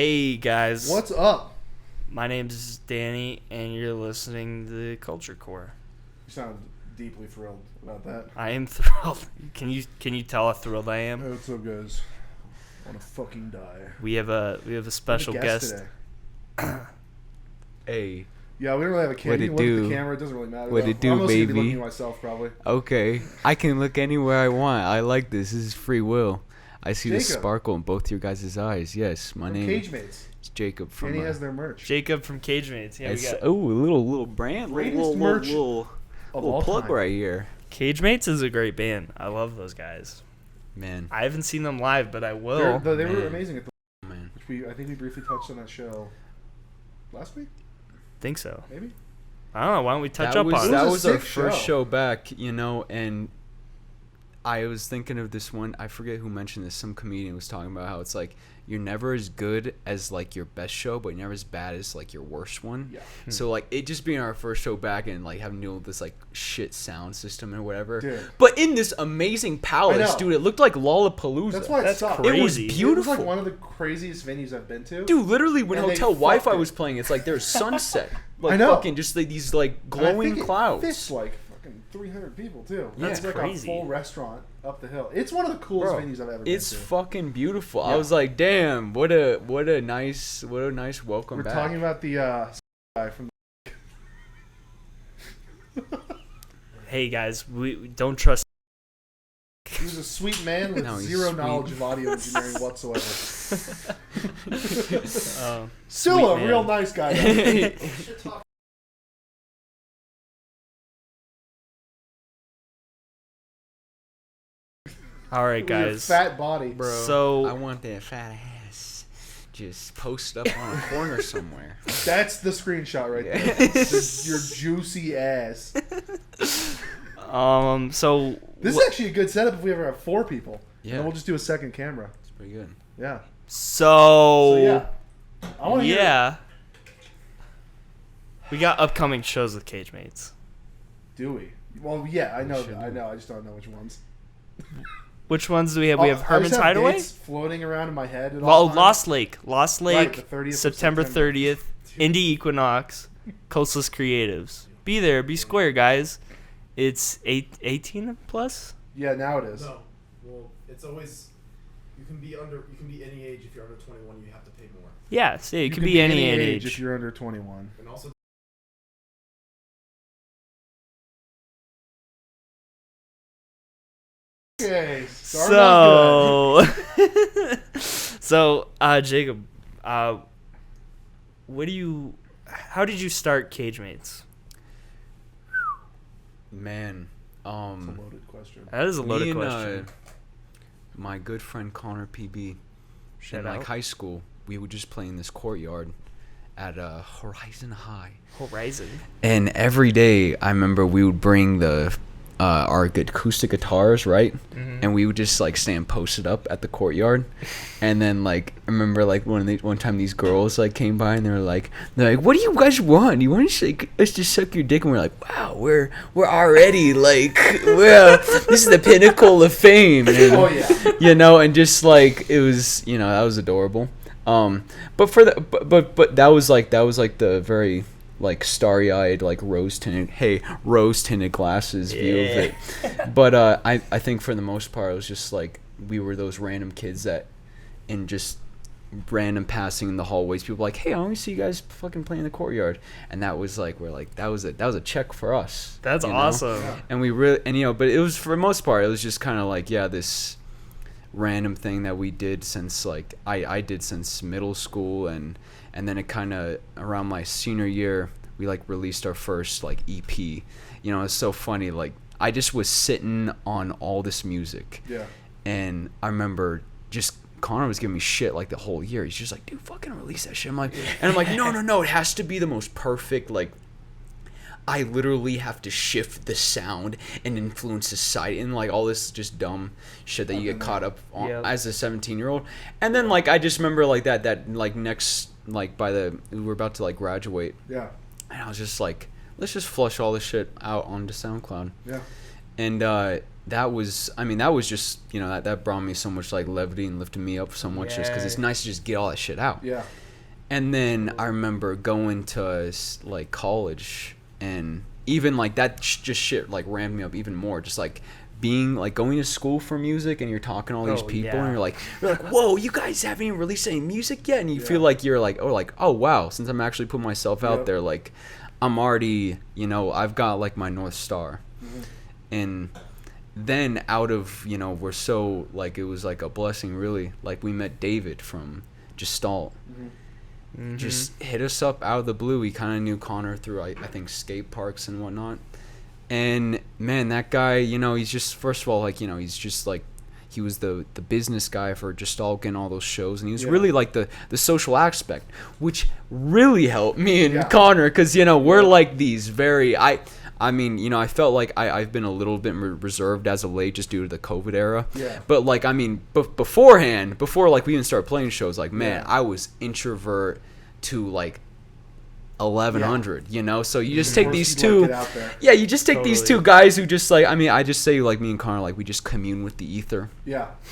Hey guys, What's up? my name's Danny, and you're listening to Culture Core. You sound deeply thrilled about that. I am thrilled. Can you tell how thrilled I am? What's up, guys? I want to fucking die. We have a special guest. Today. Hey, Yeah, we don't really have a camera. What You it can look at do? the camera. It doesn't really matter. What though. it do, I'm also gonna be baby? looking at myself, probably. okay. I can look anywhere I want. I like this. This is free will. I see the Jacob. sparkle in both your guys' eyes. Yes, my From name CAGEMATES. is Jacob from. Danny has their merch. Jacob from CAGEMATES. Yeah, we got a little brand, Greatest little merch little of all plug time. right here, CAGEMATES is a great band. I love those guys. man. I haven't seen them live, but I will. They were man. amazing at the Man, which I think we briefly touched on that show last week, Think so. maybe. I don't know. Why don't we touch that up was on It that it? a was our sick first show. show back, and I was thinking of this one. I forget who mentioned this. Some comedian was talking about how it's like you're never as good as like your best show, but you're never as bad as like your worst one. Yeah. So like it just being our first show back and like having to deal with this like shit sound system and whatever. Dude. But in this amazing palace, I know. dude, it looked like Lollapalooza. That's why it That's sucked. crazy. It was It was beautiful. like one of the craziest venues I've been to. Dude, literally when And they hotel fucked Wi-Fi it. was playing, it's like there's sunset. Like I know. fucking just like these like And I glowing think it clouds. fits like fucking 300 people too. Yeah. That's like Crazy. a full restaurant up the hill. It's one of the coolest Bro, venues I've ever It's been to. fucking beautiful. I Yeah. was like, damn, what a nice welcome We're back. talking about the guy from. Hey guys, we don't trust. He was a sweet man with No, he's zero sweet. knowledge of audio engineering whatsoever. Still Still a real nice guy. though. All right, With your guys. fat body, Bro, So- I want that fat ass just posted up on a corner somewhere. That's the screenshot right Yeah. there. This is your juicy ass. So This is actually a good setup if we ever have 4 people. Yeah. And we'll just do a second camera. It's pretty good. Yeah. So So yeah. I want to hear. yeah, we got upcoming shows with CAGEMATES. Do we? Well, yeah, I know. should I do. know. I just don't know which ones. Which ones do we have? We have I just Herman's have Hideaway. dates floating around in my head. At Well, all times. Lost Lake, Right, the 30th of September September. 30th, Indie Equinox, Coastless Creatives. Be there, be square, guys. It's 18 plus. Yeah, now it is. No. Well, it's always you can be any age. If you're under 21, you have to pay more. Yeah, see, it You could can be any age. if you're under 21. And also, Okay. Starting off good. So, Jacob, what do you? How did you start CAGEMATES? Man, It's a loaded question. That is a loaded me and, question. my good friend Connor PB Shout in like out. high school, we would just play in this courtyard at Horizon High. Horizon. And every day, I remember we would bring our acoustic guitars, right? Mhm. And we would just like stand posted up at the courtyard. And then like I remember like one time these girls like came by and they're like, what do you guys want? You want us to suck your dick? And we're like, wow, we're already like this is the pinnacle of fame. And, Oh yeah. and just like it was, that was adorable. But for the but that was like the very like starry-eyed like rose tinted glasses view of it. But I think for the most part it was just like we were those random kids that in just random passing in the hallways, people were like, hey, I want to see you guys fucking play in the courtyard. And that was like that was a check for us. That's you know? awesome. Yeah. And we really but it was for the most part it was just kind of like this random thing that we did since like I did since middle school, and then it kind of around my senior year we like released our first like EP. It's so funny, like I just was sitting on all this music, Yeah. and I remember just Connor was giving me shit like the whole year. He's just like, dude, fucking release that shit. I'm like no, it has to be the most perfect, like I literally have to shift the sound and influence society and like all this just dumb shit that you get caught up on as a 17-year-old. And then like I just remember like that like next like we were about to like graduate, Yeah. and I was just like, let's just flush all this shit out onto SoundCloud. Yeah. And that was just, you know, that brought me so much like levity and lifted me up so much, just because it's nice to just get all that shit out. Yeah. And then I remember going to like college, and even like that just shit like ramped me up even more. Just like being like going to school for music, and you're talking to all these people, and you're like, whoa, you guys haven't even released any music yet, and you feel like you're like, oh wow, since I'm actually putting myself out there, like I'm already, you know, I've got like my North Star. And then out of, you know, we're so like, it was like a blessing really, like we met David from Gestalt. Just hit us up out of the blue. He kind of knew Connor through I think skate parks and whatnot. And man, that guy, you know, he's just, first of all, like, you know, he's just like, he was the business guy for Gestalt and all those shows, and he was really like the social aspect, which really helped me and Connor, because, you know, we're like these very, I mean, you know, I felt like I've been a little bit reserved as of late just due to the COVID era. Yeah. But like, I mean, before like we even started playing shows, like, man, I was introvert to like 1100, you know. So you just take these two, you just take these two guys who just like, I mean, I just say like me and Connor, like we just commune with the ether,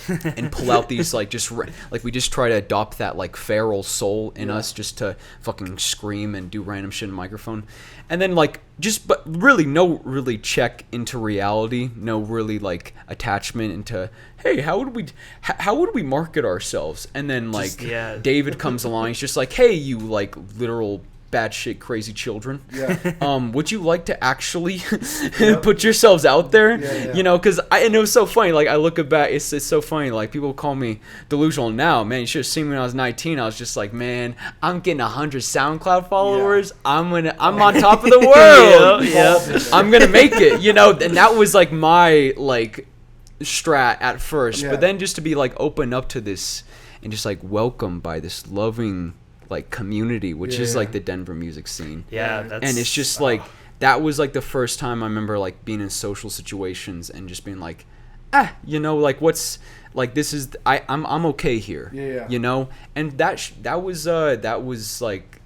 and pull out these like just like we just try to adopt that like feral soul in us, just to fucking scream and do random shit in the microphone, and then like just, but really no really check into reality, no really like attachment into, hey, how would we market ourselves? And then like David comes along, he's just like, hey, you like literal batshit crazy children, would you like to actually put yourselves out there? You know, because and it was so funny, like I look back, it's so funny, like people call me delusional now. Man, you should have seen me when I was 19. I was just like, man, I'm getting 100 SoundCloud followers, I'm on top of the world. I'm gonna make it, you know. And that was like my like strat at first, but then just to be like open up to this and just like welcomed by this loving like community, which is like the Denver music scene. And it's just like, that was like the first time I remember like being in social situations and just being like, you know, like what's like, this is I'm okay here. You know. And that was like,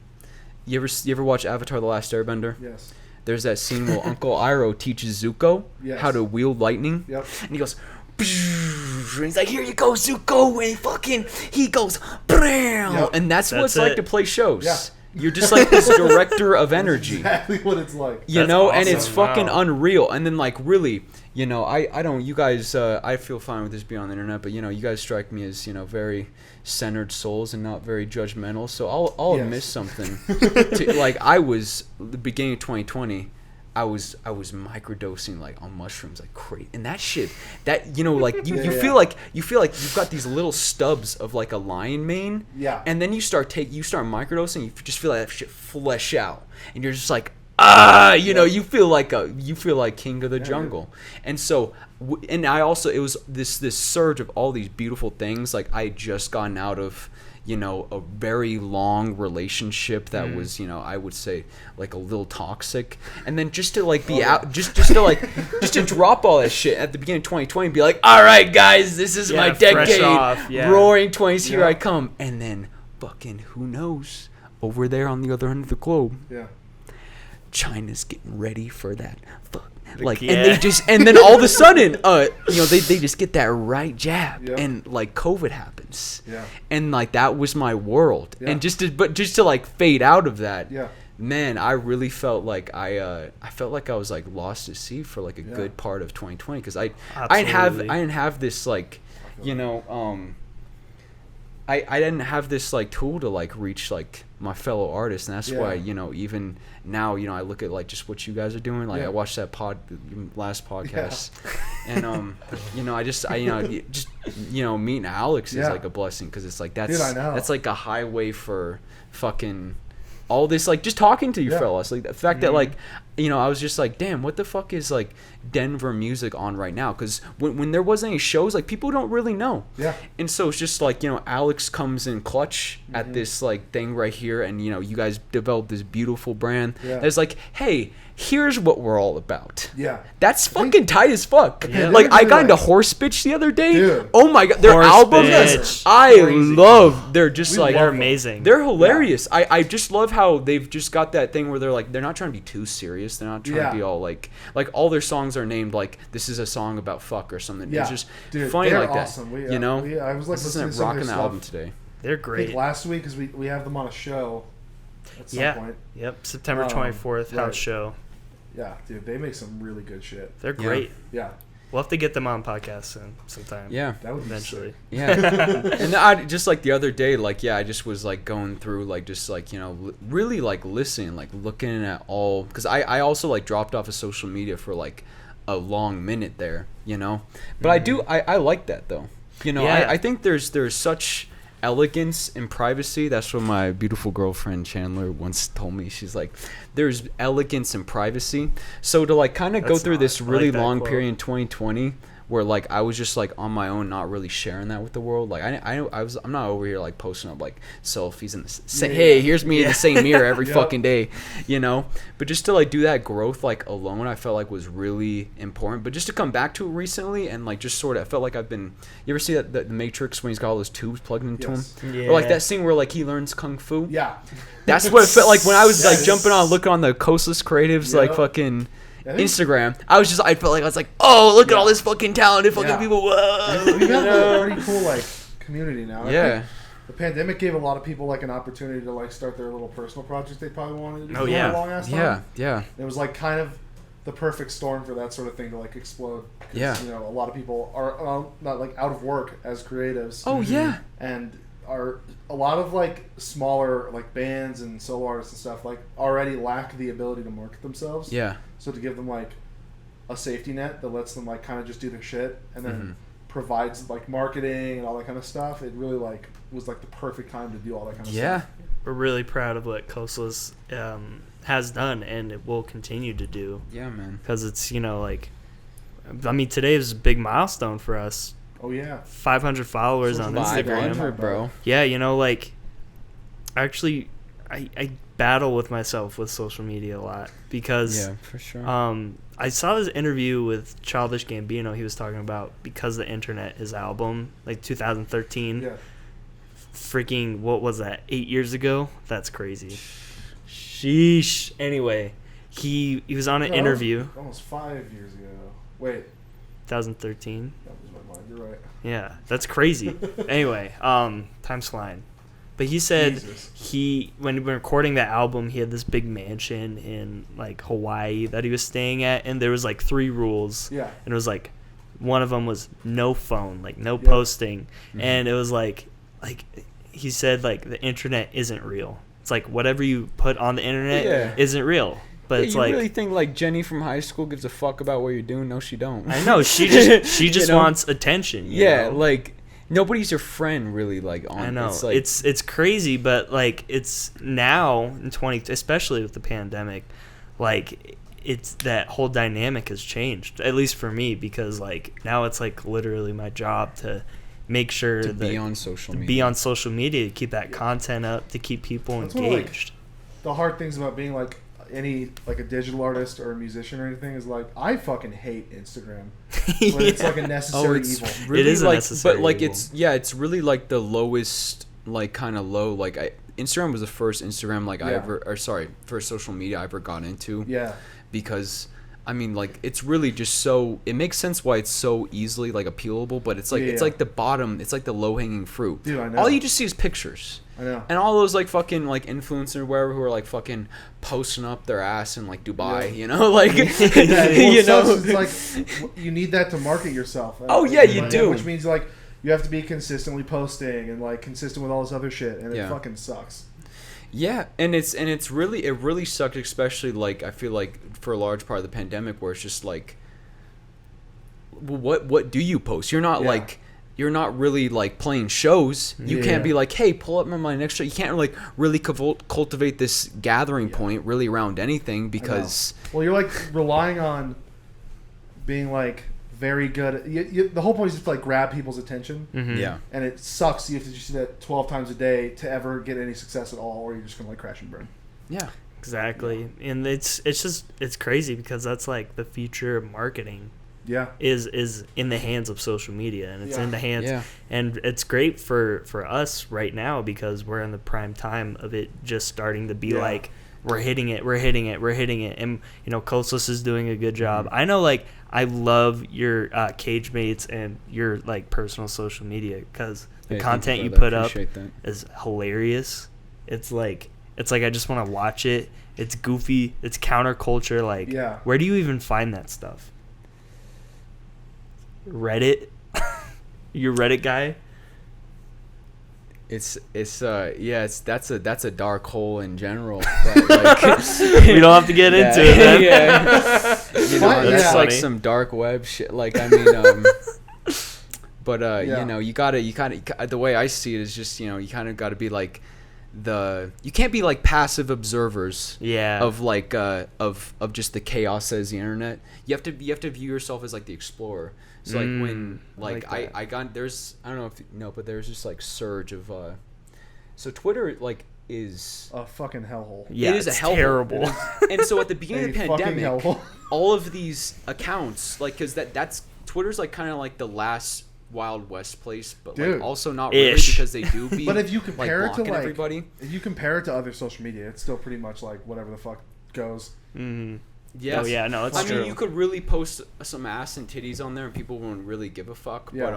you ever watch Avatar: The Last Airbender? Yes. There's that scene where Uncle Iroh teaches Zuko how to wield lightning, and he goes, and he's like, here you go, Zuko, and he goes, and that's what it's like to play shows. You're just like this director of energy. That's exactly what it's like. You know, awesome. And it's fucking unreal. And then like really, you know, I don't, you guys, I feel fine with this being on the internet, but you know, you guys strike me as, you know, very centered souls and not very judgmental. So I'll admit something. Like I was, the beginning of 2020, I was microdosing like on mushrooms like crazy, and that shit, that, you know, like you feel like you've got these little stubs of like a lion mane, and then you start microdosing, you just feel like that shit flesh out, and you're just like, you know, you feel like king of the jungle. And so and I also, it was this surge of all these beautiful things. Like I had just gotten out of, you know, a very long relationship that was, you know, I would say like a little toxic, and then just to like be out, just to drop all that shit at the beginning of 2020 and be like, all right guys, this is my decade, roaring 20s, here I come. And then fucking, who knows, over there on the other end of the globe, China's getting ready for that like, and then all of a sudden, you know, they just get that right jab, and like COVID happens, and like that was my world, and just to like fade out of that, man, I really felt like I felt like I was like lost at sea for like a good part of 2020, because I didn't have this like, you know, I didn't have this like tool to like reach like my fellow artists, and that's why, you know, even now, you know, I look at like just what you guys are doing, like I watched that last podcast, and you know, you know, meeting Alex is like a blessing, because it's like that's like a highway for fucking all this, like just talking to you fellas, like the fact that like, you know, I was just like, damn, what the fuck is like Denver music on right now? Because when there wasn't any shows, like people don't really know. And so it's just like, you know, Alex comes in clutch at this like thing right here, and you know, you guys developed this beautiful brand that's like, hey, here's what we're all about. That's fucking tight as fuck. Like I got into Horse Bitch the other day. Dude. Oh my god, their albums, I love. They're just like, they're amazing. They're hilarious. I just love how they've just got that thing where they're like, they're not trying to be too serious. serious. They're not trying to be all like all their songs are named like this is a song about fuck or something. Yeah. It's just Dude, funny they're like awesome. that. You know, I was like this listening isn't to some of rocking their the stuff. album today. They're I great. think last week because we have them on a show at some point. Yep. September 24th house show. Yeah, dude, they make some really good shit. They're great. Yeah. We'll have to get them on podcast sometime. Yeah. That would be Eventually. sick. Yeah. And I just like the other day, like, I just was like going through like just like, really like listening, like looking at all, because I also like dropped off of social media for like a long minute there, but I like that though. I think there's such elegance in privacy. That's what my beautiful girlfriend Chandler once told me. She's like, there's elegance in privacy. So to like kind of go through this really long period in 2020 where like I was just like on my own, not really sharing that with the world. Like I'm not over here like posting up like selfies and say, hey, here's me in the same mirror every fucking day, But just to like do that growth like alone, I felt like was really important. But just to come back to it recently and like just sort of, I felt like I've been. You ever see that the Matrix when he's got all those tubes plugged into him? Yeah. Or like that scene where like he learns kung fu. Yeah. That's what it felt like when I was like jumping on, looking on the Coastless Creatives like fucking Instagram. I felt like I was like, oh, look at all this fucking talented fucking people. Whoa. We got a pretty cool like community now. I think the pandemic gave a lot of people like an opportunity to like start their little personal projects they probably wanted to do for a long ass time. Yeah. It was like kind of the perfect storm for that sort of thing to like explode. A lot of people are not like out of work as creatives. Oh yeah. And are a lot of like smaller like bands and solo artists and stuff like already lack the ability to market themselves. Yeah. So to give them like a safety net that lets them like kind of just do their shit and then provides like marketing and all that kind of stuff, it really like was like the perfect time to do all that kind of stuff. We're really proud of what Coastless has done and it will continue to do. Yeah, man. Because it's today is a big milestone for us. Oh yeah, 500 followers on Instagram, 500, bro. Yeah, actually, I battle with myself with social media a lot because for sure. I saw this interview with Childish Gambino. He was talking about Because the Internet, his album, like 2013. Yeah. Freaking, what was that? 8 years ago? That's crazy. Sheesh. Anyway, he was on an interview. Almost 5 years ago. Wait. 2013. That was my mind. You're right. Yeah, that's crazy. Anyway, time's flying. But he said when recording that album, he had this big mansion in like Hawaii that he was staying at, and there was like 3 rules. Yeah. And it was like one of them was no phone, like no posting, and it was like he said like the internet isn't real. It's like whatever you put on the internet isn't real. But it's you like, really think like Jenny from high school gives a fuck about what you're doing? No, she don't. I know she just wants attention. You know? Like nobody's your friend really. Like on. I know it's it's crazy, but like it's now in especially with the pandemic, like it's that whole dynamic has changed. At least for me, because like now it's like literally my job to make sure to be on social media, to keep that content up, to keep people That's engaged. The hard things about being like any like a digital artist or a musician or anything is like I fucking hate Instagram. But it's like a necessary evil. Really, it is like, a necessary but like evil. it's really like the lowest, like kind of low. Like Instagram was the first Instagram first social media I ever got into. Yeah. Because I mean, like it's really just so it makes sense why it's so easily like appealable, but it's like it's like the bottom, it's like the low hanging fruit. Dude, I know. All you just see is pictures. I know. And all those like fucking like influencers or whatever who are like fucking posting up their ass in like Dubai, like it's like you need that to market yourself. Oh yeah, you do. Which means like you have to be consistently posting and like consistent with all this other shit, and it fucking sucks. Yeah, and it really sucked, especially like I feel like for a large part of the pandemic where it's just like, what do you post? You're not like. You're not really like playing shows. You can't be like, hey, pull up my next show. You can't really cultivate this gathering point really around anything because. Well, you're like relying on being like very good. The whole point is just to like grab people's attention. Mm-hmm. Yeah. And it sucks. You have to just do that 12 times a day to ever get any success at all, or you're just gonna like crash and burn. Yeah. Exactly, and it's crazy because that's like the future of marketing. Yeah, is in the hands of social media, and it's in the hands, and it's great for us right now because we're in the prime time of it just starting to be like we're hitting it, and Coastless is doing a good job. I know, like, I love your CAGEMATES and your like personal social media because the content you put up is hilarious. It's like I just want to watch it. It's goofy. It's counterculture. Like, where do you even find that stuff? Reddit? You're a Reddit guy? That's a dark hole in general. But, like, we don't have to get into it. Then. That's like some dark web shit. Like, I mean, but you gotta the way I see it is just you kind of gotta be like you can't be like passive observers. Of like of just the chaos as the internet. You have to view yourself as like the explorer. So like when I got there's I don't know if you know, but there's just like surge of so Twitter like is a fucking hellhole. Yeah, it is a hellhole. Terrible. And so at the beginning of the pandemic, all of these accounts like because that's Twitter's like kind of like the last Wild West place, but like also not really because they do be. But if you compare it to like everybody, if you compare it to other social media, it's still pretty much like whatever the fuck goes. Yes. Oh yeah, no, it's true. I mean, you could really post some ass and titties on there, and people wouldn't really give a fuck. Yeah. But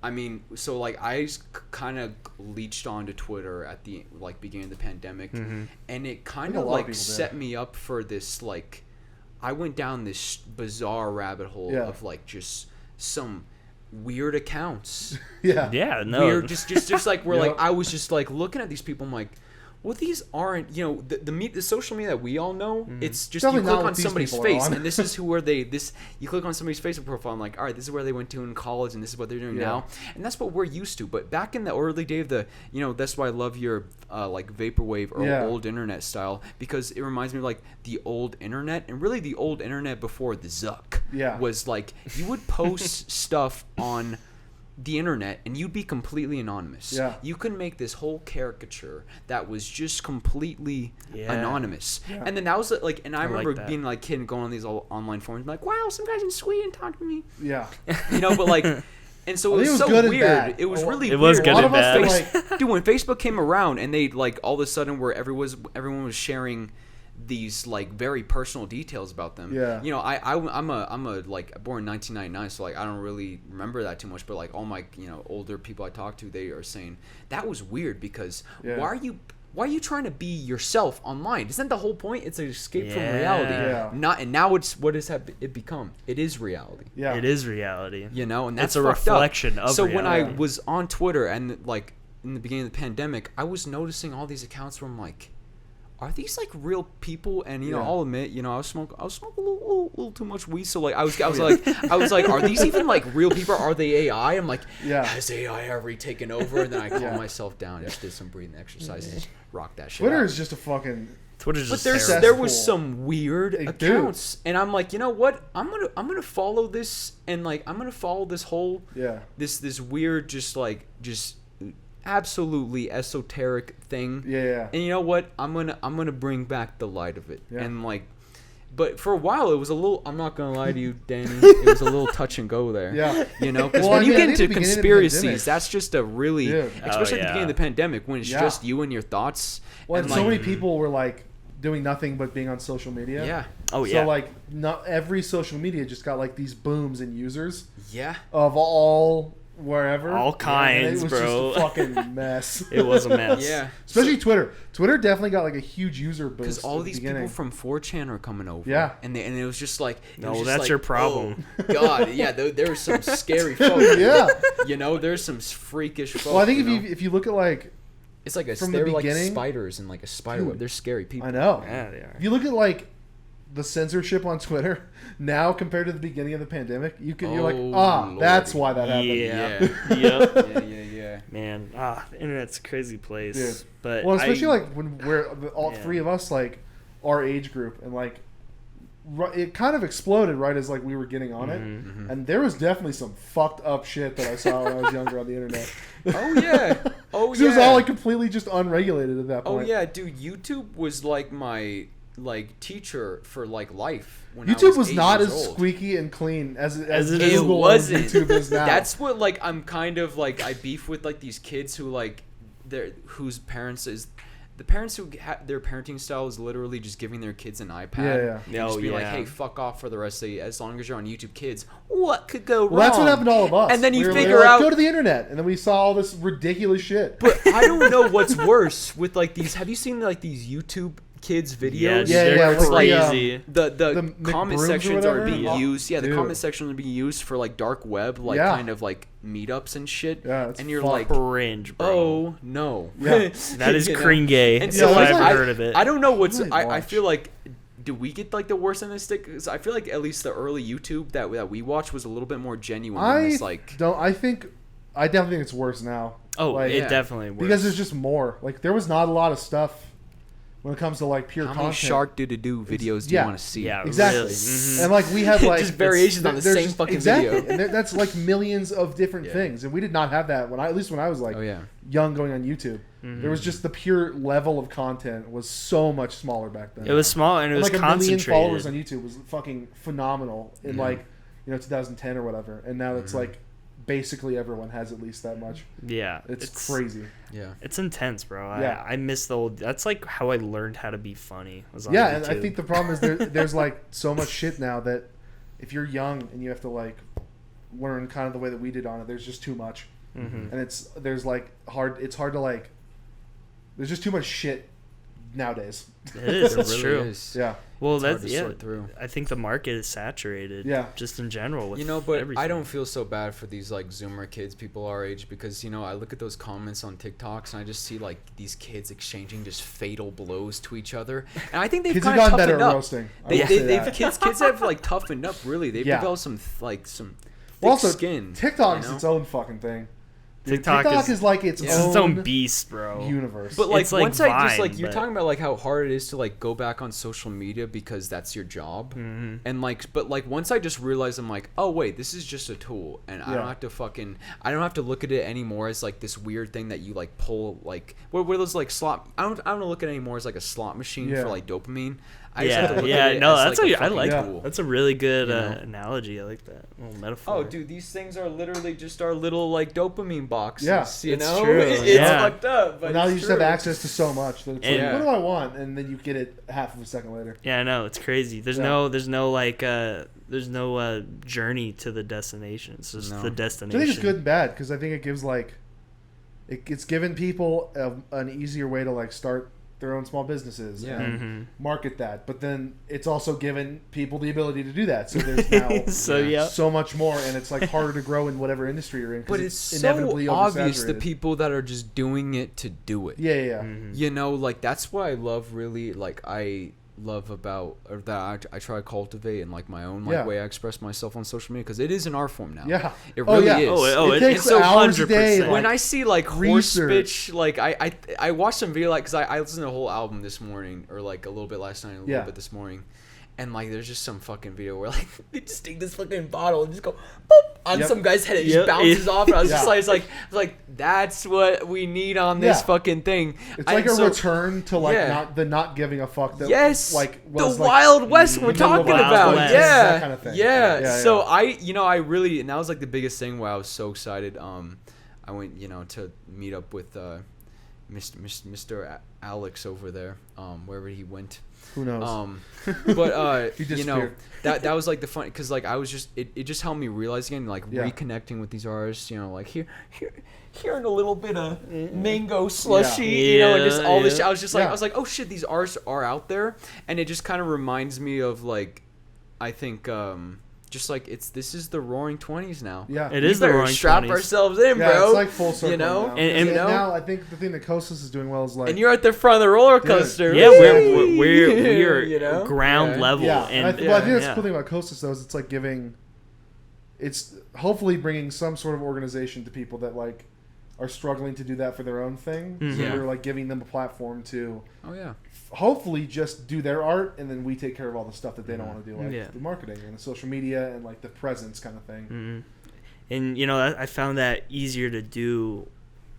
I mean, so like I kind of leached onto Twitter at the like beginning of the pandemic, and it kind of like set me up for this like, I went down this bizarre rabbit hole of like just some weird accounts. Weird, just like where like I was just like looking at these people, I'm like, well, these aren't, the social media that we all know. It's just you click on somebody's face, and this is who are they. You click on somebody's Facebook profile, and like, all right, this is where they went to in college, and this is what they're doing now, and that's what we're used to. But back in the early day of the, that's why I love your like vaporwave or old internet style, because it reminds me of like the old internet, and really the old internet before the Zuck was like you would post stuff on the internet and you'd be completely anonymous. You could make this whole caricature that was just completely anonymous. And then that was like, and I remember like being like kid and going on these online forums and like, wow, some guys in Sweden talking to me. But like, and so it was so weird. It was really weird. It was good and bad. Dude, when Facebook came around and they like all of a sudden where everyone was sharing these like very personal details about them. I'm a like born in 1999, so like I don't really remember that too much, but like all my older people I talk to, they are saying that was weird because why are you trying to be yourself online? Isn't the whole point? It's an escape from reality. And now it's what has it become? It is reality. It is reality. And that's a reflection of so reality. When I was on Twitter and like in the beginning of the pandemic, I was noticing all these accounts where I'm like, are these like real people? And I'll admit, I was smoking a little too much weed. So like I was like, are these even like real people? Are they AI? I'm like, has AI ever taken over? And then I calmed myself down. Just did some breathing exercises. Rock that shit. Twitter is just a fucking. Twitter's just. But there was some weird accounts, and I'm like, you know what? I'm gonna follow this, and like I'm gonna follow this whole this weird just absolutely esoteric thing. And you know what? I'm gonna bring back the light of it. And like, but for a while it was a little. I'm not gonna lie to you, Danny. It was a little touch and go there. Because when you get into conspiracies, that's just a really, especially at the beginning of the pandemic when it's just you and your thoughts. Well, and so many people were like doing nothing but being on social media. So like not every social media just got like these booms in users. Of all. Wherever, all kinds, it was bro. Just a fucking mess. It was a mess. Especially Twitter. Twitter definitely got like a huge user boost because all these people from 4chan are coming over. And it was just like, that's like, your problem. Oh, God, there were some scary folks. There's some freakish folks. Well, I think if you look at like, it's like they're like spiders and like a spider web. They're scary people. I know. Yeah, they are. If you look at like the censorship on Twitter now compared to the beginning of the pandemic, you're like, Lordy. That's why that happened. Man, the internet's a crazy place. Dude. But especially like when we're all three of us, like our age group, and like it kind of exploded right as like we were getting on it, and there was definitely some fucked up shit that I saw when I was younger on the internet. It was all like completely just unregulated at that point. Dude, YouTube was like my teacher for like life. When YouTube was 8 not years as old. squeaky and clean as it wasn't. YouTube is now. That's what like I'm kind of like I beef with like these kids who like whose parents is the parents who their parenting style is literally just giving their kids an iPad. And just be like, hey, fuck off for the rest of the, as long as you're on YouTube Kids. What could go wrong? Well, that's what happened to all of us. And then you we figure like, out, go to the internet, and then we saw all this ridiculous shit. But I don't know what's worse with like these. Have you seen like these YouTube Kids videos? They're crazy. The comment sections are being used. Yeah, the Dude. comment sections are being used for like dark web, like kind of like meetups and shit. Yeah, and you're like, cringe, bro. oh no, Yeah. That is cringe. And so I've like, heard of it. I don't know what's. Really I watch. feel like. Do we get like the worst end of the stick? 'Cause I feel like at least the early YouTube that we watched was a little bit more genuine. I It's like I definitely think it's worse now. Oh, like, it definitely works. because there's just more. Like there was not a lot of stuff when it comes to like pure how content. many Shark do videos do you want to see? Yeah, Exactly. really. Mhm. And like we have like Just variations on the there's same just- fucking exactly. video. And that's like millions of different things, and we did not have that at least when I was like young going on YouTube. There was just the pure level of content was so much smaller back then. It was small and it was like a million concentrated. followers on YouTube was fucking phenomenal in like 2010 or whatever, and now it's like basically everyone has at least that much. Yeah, It's crazy. Yeah. It's intense, bro. Yeah. I miss the old. That's like how I learned how to be funny. Was on Yeah, and I YouTube. think the problem is there's like so much shit now that if you're young and you have to like learn kind of the way that we did on it, there's just too much, and it's hard to like. There's just too much shit nowadays. It is. It's really true. is. Yeah. Well, It's hard that's to sort through. I think the market is saturated. Yeah. Just in general. With But everything. I don't feel so bad for these like Zoomer kids, people our age, because I look at those comments on TikToks and I just see like these kids exchanging just fatal blows to each other, and I think they've Kids have kind of gotten better toughened at up. roasting. Kids have like toughened up. Really, they've developed some thick also, skin. TikTok is its own fucking thing. Dude, TikTok is like its own beast, bro. universe. But like It's like once I just Vine, like you're but- talking about like how hard it is to like go back on social media because that's your job, and like but like once I just realized I'm like, oh wait, this is just a tool, and I don't have to look at it anymore as like this weird thing that you like pull like what those like slot. I don't look at it anymore as like a slot machine for like dopamine. I just have to look at it no, as, that's like, I like Yeah. that. That's a really good You know? analogy. I like that little metaphor. Oh, dude, these things are literally just our little like dopamine boxes. Yeah, you it's know, true. it's Yeah. fucked up. But now it's you just true. have access to so much that it's And- like, what do I want? And then you get it half of a second later. Yeah, I know. It's crazy. There's no journey to the destination. It's just the I destination. think it's good and bad because I think it gives like it's given people an easier way to like start their own small businesses and market that, but then it's also given people the ability to do that, so there's now so much more, and it's like harder to grow in whatever industry you're in, But it's so inevitably obvious the oversaturated. people that are just doing it to do it. Yeah. You know, like that's what I love really, like I love about, or that I try to cultivate in like my own like way I express myself on social media, because it is an art form now. Yeah. It really is. It takes hours a day. When I see like horse research. bitch, like I watched some video, like because I listened to the whole album this morning, or like a little bit last night, and a little bit this morning, and like there's just some fucking video where like they just take this fucking bottle and just go boop on some guy's head, it just bounces off, and I was just like that's what we need on this fucking thing. It's like a return to like not giving a fuck that like was the like, Wild West we're talking about. West. Yeah. That kind of thing. Yeah. So I really, and that was like the biggest thing where I was so excited. I went, to meet up with Mr. Alex over there, wherever he went. Who knows? But He disappeared. that was like the fun, because like I was just it just helped me realize again, like reconnecting with these artists, like hearing a little bit of mango slushy, and just all this. I was just like I was like, oh shit, these artists are out there, and it just kind of reminds me of like, I think just like this is the Roaring 20s now. Yeah, it is the Roaring 20s. Strap ourselves in, bro. It's like full circle. Now. And now I think the thing that Kostas is doing well is like, and you're at the front of the roller coaster. Yeah, we're ground level. Yeah, and I think that's the cool thing about Kostas though is it's like it's hopefully bringing some sort of organization to people that like are struggling to do that for their own thing. So we're like giving them a platform to hopefully just do their art, and then we take care of all the stuff that they don't want to do, like the marketing and the social media and like the presence kind of thing. And I found that easier to do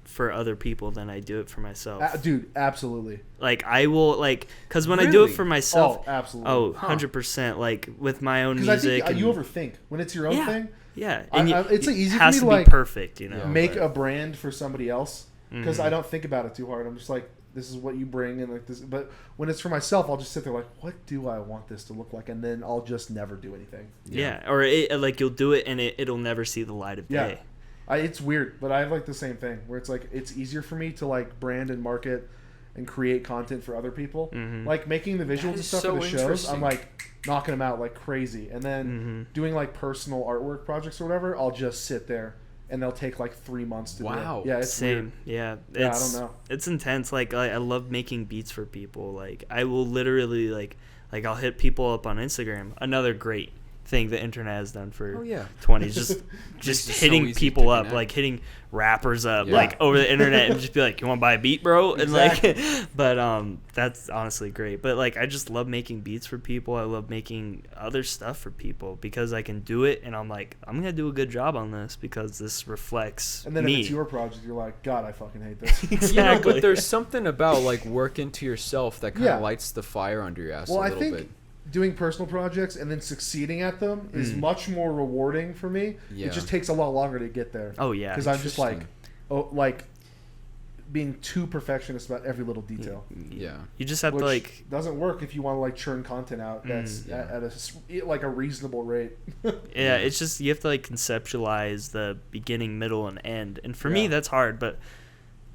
for other people than I do it for myself. Dude, absolutely. Like I will because when I do it for myself, absolutely. 100%. Like with my own music, I think you overthink when it's your own thing. Yeah, and it's easy for has me to to be like perfect, make a brand for somebody else, because I don't think about it too hard. I'm just like, this is what you bring, and like this. But when it's for myself, I'll just sit there like, what do I want this to look like, and then I'll just never do anything. Yeah, or like you'll do it and it'll never see the light of day. It's weird, but I have like the same thing where it's like it's easier for me to like brand and market and create content for other people. Like making the visuals and stuff for the shows, I'm like knocking them out like crazy, and then doing like personal artwork projects or whatever, I'll just sit there and they'll take like 3 months to do. Yeah, it's same. Weird. Yeah, I don't know. It's intense. Like I love making beats for people. Like I will literally like I'll hit people up on Instagram. Another great thing the internet has done for 20s, just hitting so people up, like hitting rappers up like over the internet and just be like, you want to buy a beat, bro? And like but that's honestly great. But like I just love making beats for people. I love making other stuff for people because I can do it, and I'm like, I'm gonna do a good job on this because this reflects and then me. if it's your project, you're like, God, I fucking hate this. But there's something about like working to yourself that kind of lights the fire under your ass a little bit. Doing personal projects and then succeeding at them is much more rewarding for me. It just takes a lot longer to get there. Oh yeah, because I'm just like being too perfectionist about every little detail. Yeah, you just have to like doesn't work if you want to like churn content out that's at a reasonable rate. It's just you have to like conceptualize the beginning, middle, and end. And for me, that's hard. But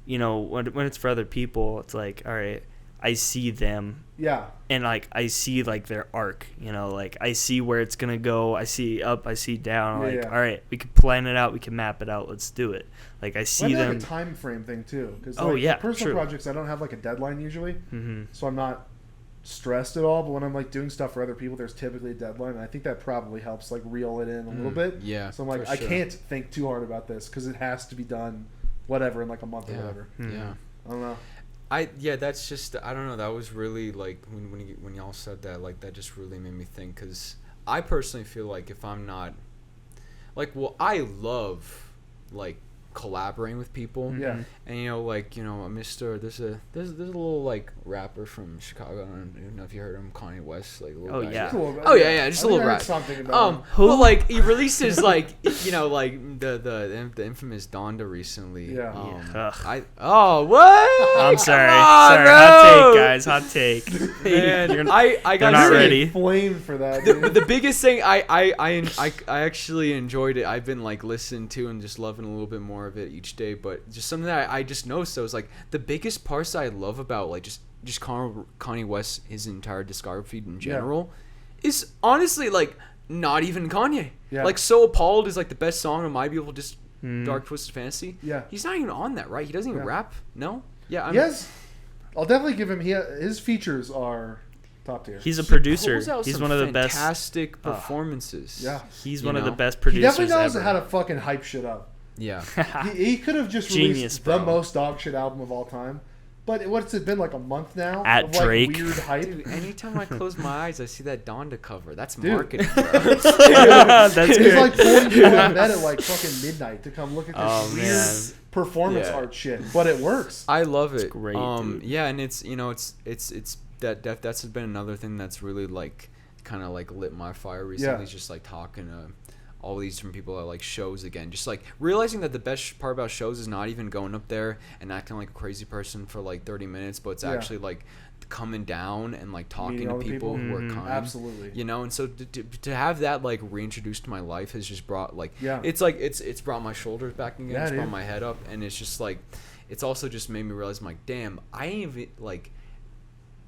you know, when it's for other people, it's like, all right, I see them. Yeah. And like I see like their arc, you know, like I see where it's gonna go. I see up, I see down. All right, we can plan it out, we can map it out. Let's do it. Like I see them. Have a time frame thing too, because personal projects I don't have like a deadline usually, so I'm not stressed at all. But when I'm like doing stuff for other people, there's typically a deadline, and I think that probably helps like reel it in a little bit. Yeah. So I'm like, I can't think too hard about this because it has to be done, whatever, in like a month or whatever. Yeah. I don't know. That's just, I don't know, that was really, like, when y'all said that, like, that just really made me think, because I personally feel like if I'm not, like, well, I love, like, collaborating with people. Yeah. And, you know, like, you know, there's a little, like, rapper from Chicago, I don't even know if you heard him, Kanye West, like, a little guy. Cool, Just a little rap. Who? Well, like, he releases, like, you know, like, the infamous Donda recently. Yeah. What? I'm sorry. Hot take, guys. Hot take. Man, I got not ready. Flame for that. The biggest thing I actually enjoyed it. I've been like listening to and just loving a little bit more of it each day. But just something that I just noticed, though, is like the biggest parts I love about like just Kanye West, his entire discography in general, is honestly like not even Kanye. Yeah. Like So Appalled is like the best song on My Beautiful Dark Twisted Fantasy. Yeah. He's not even on that, right? He doesn't even rap. No. Yeah. Yes. I'll definitely give him. His features are top tier. He's a producer. He's one of the best. Fantastic performances. Yeah. He's one of the best producers. He definitely knows ever. how to fucking hype shit up. Yeah. he could have just released the most dog shit album of all time. But what's it been, like a month now? At of, Drake. Like, weird hype. Dude, anytime I close my eyes, I see that Donda cover. That's marketing, bro. That's It's like pulling people in bed at like fucking midnight to come look at this weird performance art shit. But it works. I love it. It's great, dude. Yeah, and it's, you know, it's that's been another thing that's really like kind of like lit my fire recently. Is just like talking to all these different people at like shows again, just like realizing that the best part about shows is not even going up there and acting like a crazy person for like 30 minutes, but it's actually like coming down and like talking to people who are kind. Absolutely. You know, and so to have that like reintroduced to my life has just brought like it's like it's brought my shoulders back again, it's brought my head up, and it's just like it's also just made me realize I'm like, damn, I ain't even like.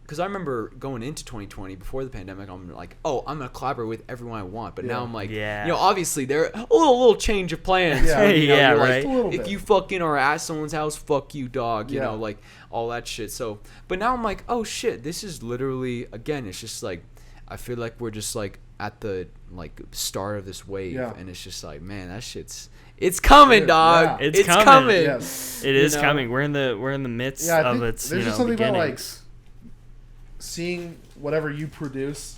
Because I remember going into 2020 before the pandemic, I'm like, oh, I'm gonna collaborate with everyone I want. But now I'm like, you know, obviously there a little change of plans. You know, right. Like, if you fucking are at someone's house, fuck you, dog. You know, like all that shit. So, but now I'm like, oh shit, this is literally again. It's just like I feel like we're just like at the like start of this wave, and it's just like, man, that shit's. It's coming, dog. Yeah. It's coming. Yes. It is coming. We're in the midst of its. There's just something about like seeing whatever you produce,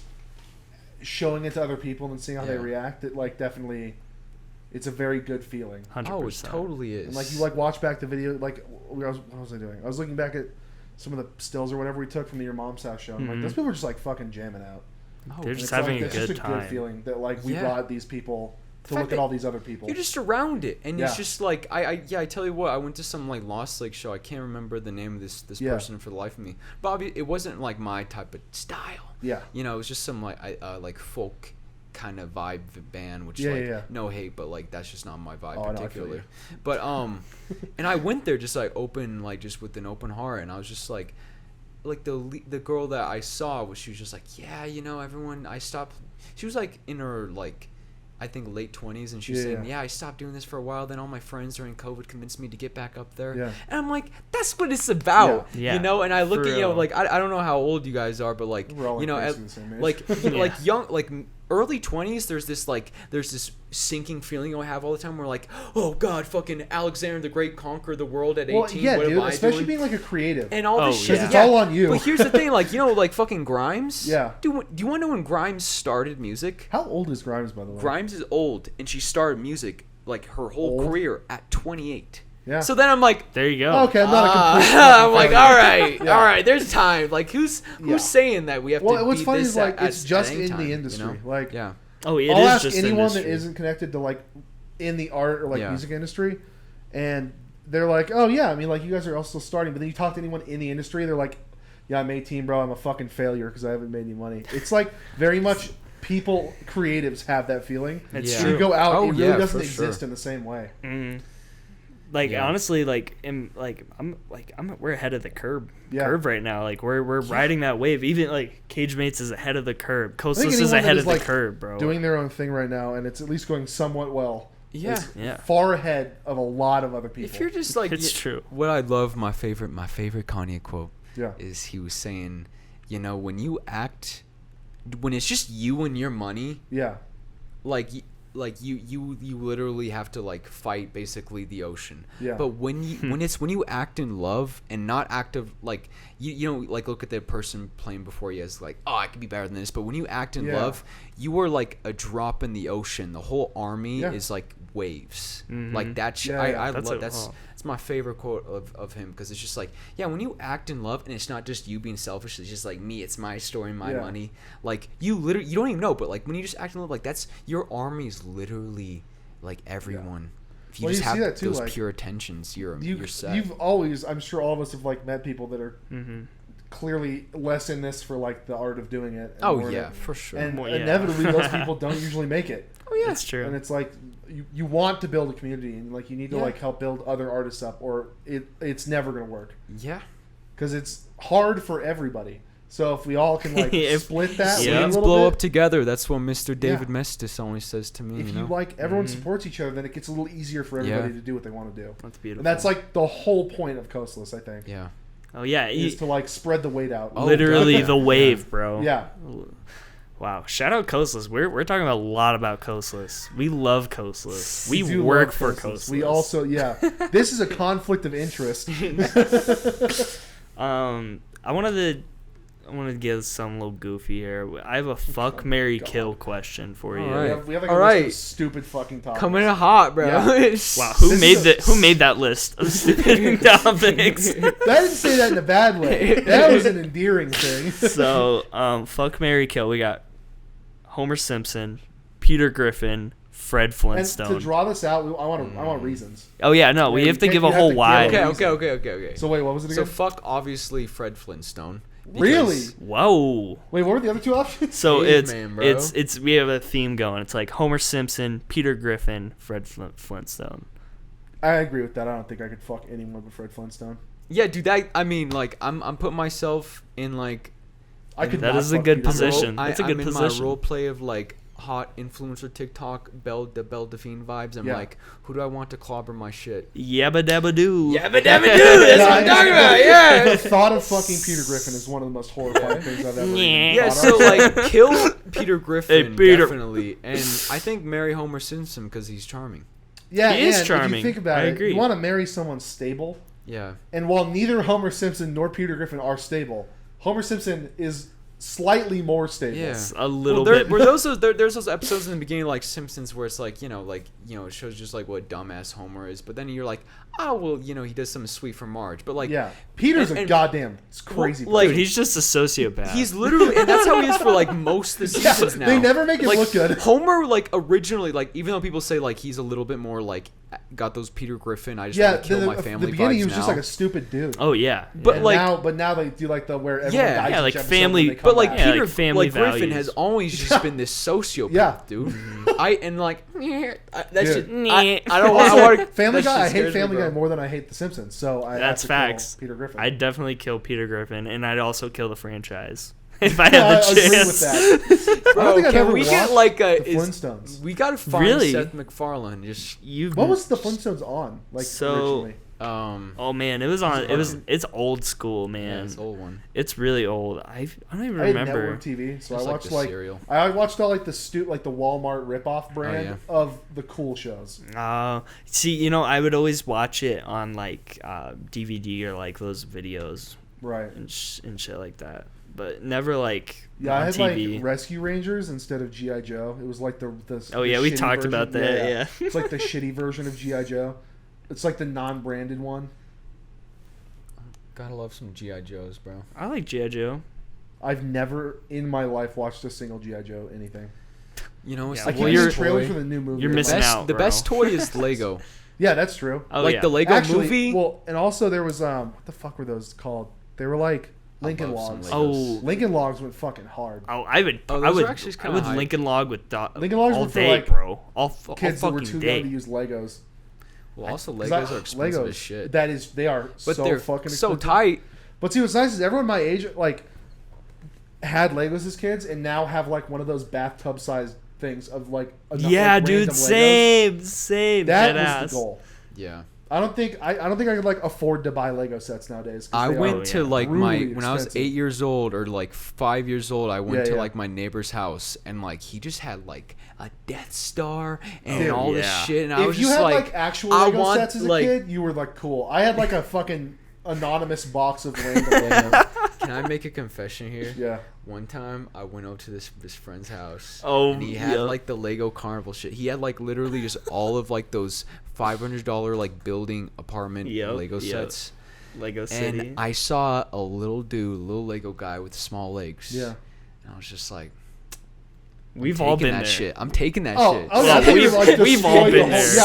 showing it to other people and seeing how they react. It like definitely, it's a very good feeling. 100%. Oh, it totally is. And like you like watch back the video. Like what was I doing? I was looking back at some of the stills or whatever we took from the Your Mom's House show. And like those people were just like fucking jamming out. They're just having a good time. It's just a good feeling that like we brought these people to look at all these other people. You're just around it, and Yeah. it's just like I tell you what, I went to some like Lost Lake show. I can't remember the name of this person for the life of me. Bobby, it wasn't like my type of style. Yeah. You know, it was just some like folk kind of vibe band, which no hate, but like that's just not my vibe particularly. But and I went there just like open, like just with an open heart, and I was just like the girl that I saw she was just like, yeah, you know, everyone, I stopped. She was like in her like, I think late 20s, and she was saying, I stopped doing this for a while, then all my friends during COVID convinced me to get back up there. And I'm like, that's what it's about. You know, and I look at, you know, like I don't know how old you guys are, but like, you know, like like young, like early 20s, there's this sinking feeling I have all the time where like, oh god, fucking Alexander the Great conquered the world at 18. Well, yeah, what dude, am I especially doing? being like a creative. And all this shit. It's all on you. But here's the thing, like, you know, like fucking Grimes? Yeah. Do you want to know when Grimes started music? How old is Grimes, by the way? Grimes is old, and she started music like her whole career at 28. Yeah. So then I'm like, there you go. Okay, I'm not a complete. I'm like, all right, there's time. Like, who's saying that we have to? Well, what's beat funny this is like at it's just any in time, the industry. You know? Like, Oh, it I'll is ask just anyone industry. that isn't connected to like in the art or like music industry, and they're like, oh yeah, I mean, like you guys are all still starting, but then you talk to anyone in the industry, they're like, yeah, I'm 18, bro, I'm a fucking failure because I haven't made any money. It's like very much creatives have that feeling. It's You go out, it really doesn't for exist sure. in the same way. Mm-hmm. Like honestly, we're ahead of the curve right now. Like we're riding that wave. Even like CAGEMATES is ahead of the curve. Coastless is ahead of the curve, bro. Doing their own thing right now, and it's at least going somewhat well. Yeah. Far ahead of a lot of other people. If you're just like, it's true. What I love, my favorite Kanye quote, is he was saying, you know, when it's just you and your money, like you literally have to like fight basically the ocean. But when you act in love and not act of like you know, like look at the person playing before you as like, oh, I could be better than this. But when you act in love, you are like a drop in the ocean. The whole army is like waves. Like that. I love that's my favorite quote of him, because it's just like, yeah, when you act in love and it's not just you being selfish, it's just like me, it's my story, my money. Like you don't even know, but like when you just act in love, like that's your army is literally like everyone. If you just have those like, pure intentions, you're set. You've always, I'm sure all of us have like met people that are clearly less in this for like the art of doing it. Oh yeah, for sure. And inevitably those people don't usually make it. Oh yeah, that's true. And it's like you want to build a community, and like you need to like help build other artists up, or it's never gonna work. Yeah, because it's hard for everybody. So if we all can like split that, wings blow up together. That's what Mr. David Mestis always says to me. If you like everyone supports each other, then it gets a little easier for everybody to do what they want to do. That's beautiful. And that's like the whole point of Coastless, I think. Yeah. Oh yeah, is to like spread the weight out. Literally the wave, bro. Yeah. Wow. Shout out Coastless. We're talking about a lot about Coastless. We love Coastless. We work for Coastless. We also this is a conflict of interest. I wanted to give some little goofy here. I have a fuck, marry, kill question for you. Right. We have like a list of stupid fucking topics. Coming in hot, bro. Yeah. Wow, who made that list of stupid topics? I didn't say that in a bad way. That was an endearing thing. So, fuck, marry, kill. We got Homer Simpson, Peter Griffin, Fred Flintstone. And to draw this out, I want reasons. Oh yeah, no, we have to give a whole why. Okay. So wait, what was it again? So fuck, obviously Fred Flintstone. Really? Whoa. Wait, what were the other two options? So it's we have a theme going. It's like Homer Simpson, Peter Griffin, Fred Flintstone. I agree with that. I don't think I could fuck anyone but Fred Flintstone. Yeah, dude. I mean, like, I'm putting myself in like. That is a good position. That's a good position. I'm in my role play of like hot influencer TikTok Belle Delphine vibes. I'm like, who do I want to clobber my shit? Yabba dabba doo. Yabba dabba doo. That's what I'm talking about. Yeah. The thought of fucking Peter Griffin is one of the most horrifying things I've ever. Yeah. So like, kill Peter Griffin definitely, and I think marry Homer Simpson because he's charming. Yeah, he is charming. If you think about I agree. You want to marry someone stable. Yeah. And while neither Homer Simpson nor Peter Griffin are stable, Homer Simpson is slightly more stable. Yeah. A little Well, bit. there's those episodes in the beginning, like Simpsons, where it's like, it shows just like what dumbass Homer is, but then you're like, oh well, he does something sweet for Marge, but like, Yeah, Peter's and- a goddamn, it's crazy. like, Dude, he's just a sociopath. he's literally, and that's how he is for like most of the seasons now. They never make it like, look good. Homer, like originally, like even though people say like he's a little bit more like got those Peter Griffin, I just Yeah, want to kill my family the beginning vibes he was just now. like a stupid dude. Oh yeah. But And like, now they do like the where everyone Yeah, dies yeah, each like episode family- and they come but like back. Yeah, Peter, like family Griffin values. has always just been this sociopath, Yeah. dude. That shit. Dude. I don't Also, want Family that Guy. I shit hate scares me, Family bro. Guy more than I hate The Simpsons. So I That's have to kill facts. Peter Griffin. I'd definitely kill Peter Griffin, and I'd also kill the franchise if I had Yeah, I the agree chance. with that. I Bro, don't think I've can ever we get watched like a? the Flintstones. We gotta find Really? Seth MacFarlane. Just What was the Flintstones on? Like So- originally? Oh man, it was on. It was. It's old school, yeah, man. it's an old one. It's really old. I don't even I had remember. network TV, so Just I like watched the cereal. I watched all like the Walmart ripoff brand yeah. of the cool shows. See, I would always watch it on like DVD or like those videos Right. and shit like that, but never like Yeah, I on had TV. like Rescue Rangers instead of GI Joe. It was like the Oh yeah, we shitty talked version. about that. Yeah. It's like the shitty version of GI Joe. It's like the non-branded one. Gotta love some GI Joes, bro. I like G.I. Joe. I've never in my life watched a single GI Joe anything. It's Yeah, the I well, can't you're- see best trailers toy. for the new movie. you're right missing now. out. The bro. best toy is Lego. Yeah, that's true. Oh like yeah. the Lego Actually, movie. well, and also there was what the fuck were those called? They were like Lincoln love some Logs. Legos. Oh. Lincoln Logs went fucking hard. I would. Oh, I those would. are actually I kinda would hype. Lincoln Log with Lincoln Logs all were for, day, like, bro. All Kids that were fucking too day. young to use Legos. Well, also 'Cause Legos are expensive as shit. They are But so they're fucking so expensive. tight. But see, what's nice is everyone my age like had Legos as kids and now have like one of those bathtub-sized things of like Yeah, like, dude. random Legos. Same. That Deadass. was the goal. Yeah. I don't think I could like afford to buy Lego sets nowadays. 'cause I they went are to like brutally when I was expensive. 8 years old or like 5 years old. I went Yeah, to yeah. like my neighbor's house and like he just had like a Death Star and Dude, all this yeah. shit. And I was If you just had like, like actual I Lego want, sets as a like- kid, you were like cool. I had like a fucking anonymous box of random Legos. Can I make a confession here? Yeah. One time I went over to this friend's house. Oh, and he had yeah. like the Lego Carnival shit. He had like literally just all of like those $500 like building apartment Yep, Lego yep. sets. Lego City. And I saw a little dude, little Lego guy with small legs. Yeah. And I was just like, We've all taking been that there. shit. I'm taking that Oh, shit. oh, Well, I thought you were, like, we've all destroyed been the whole- there.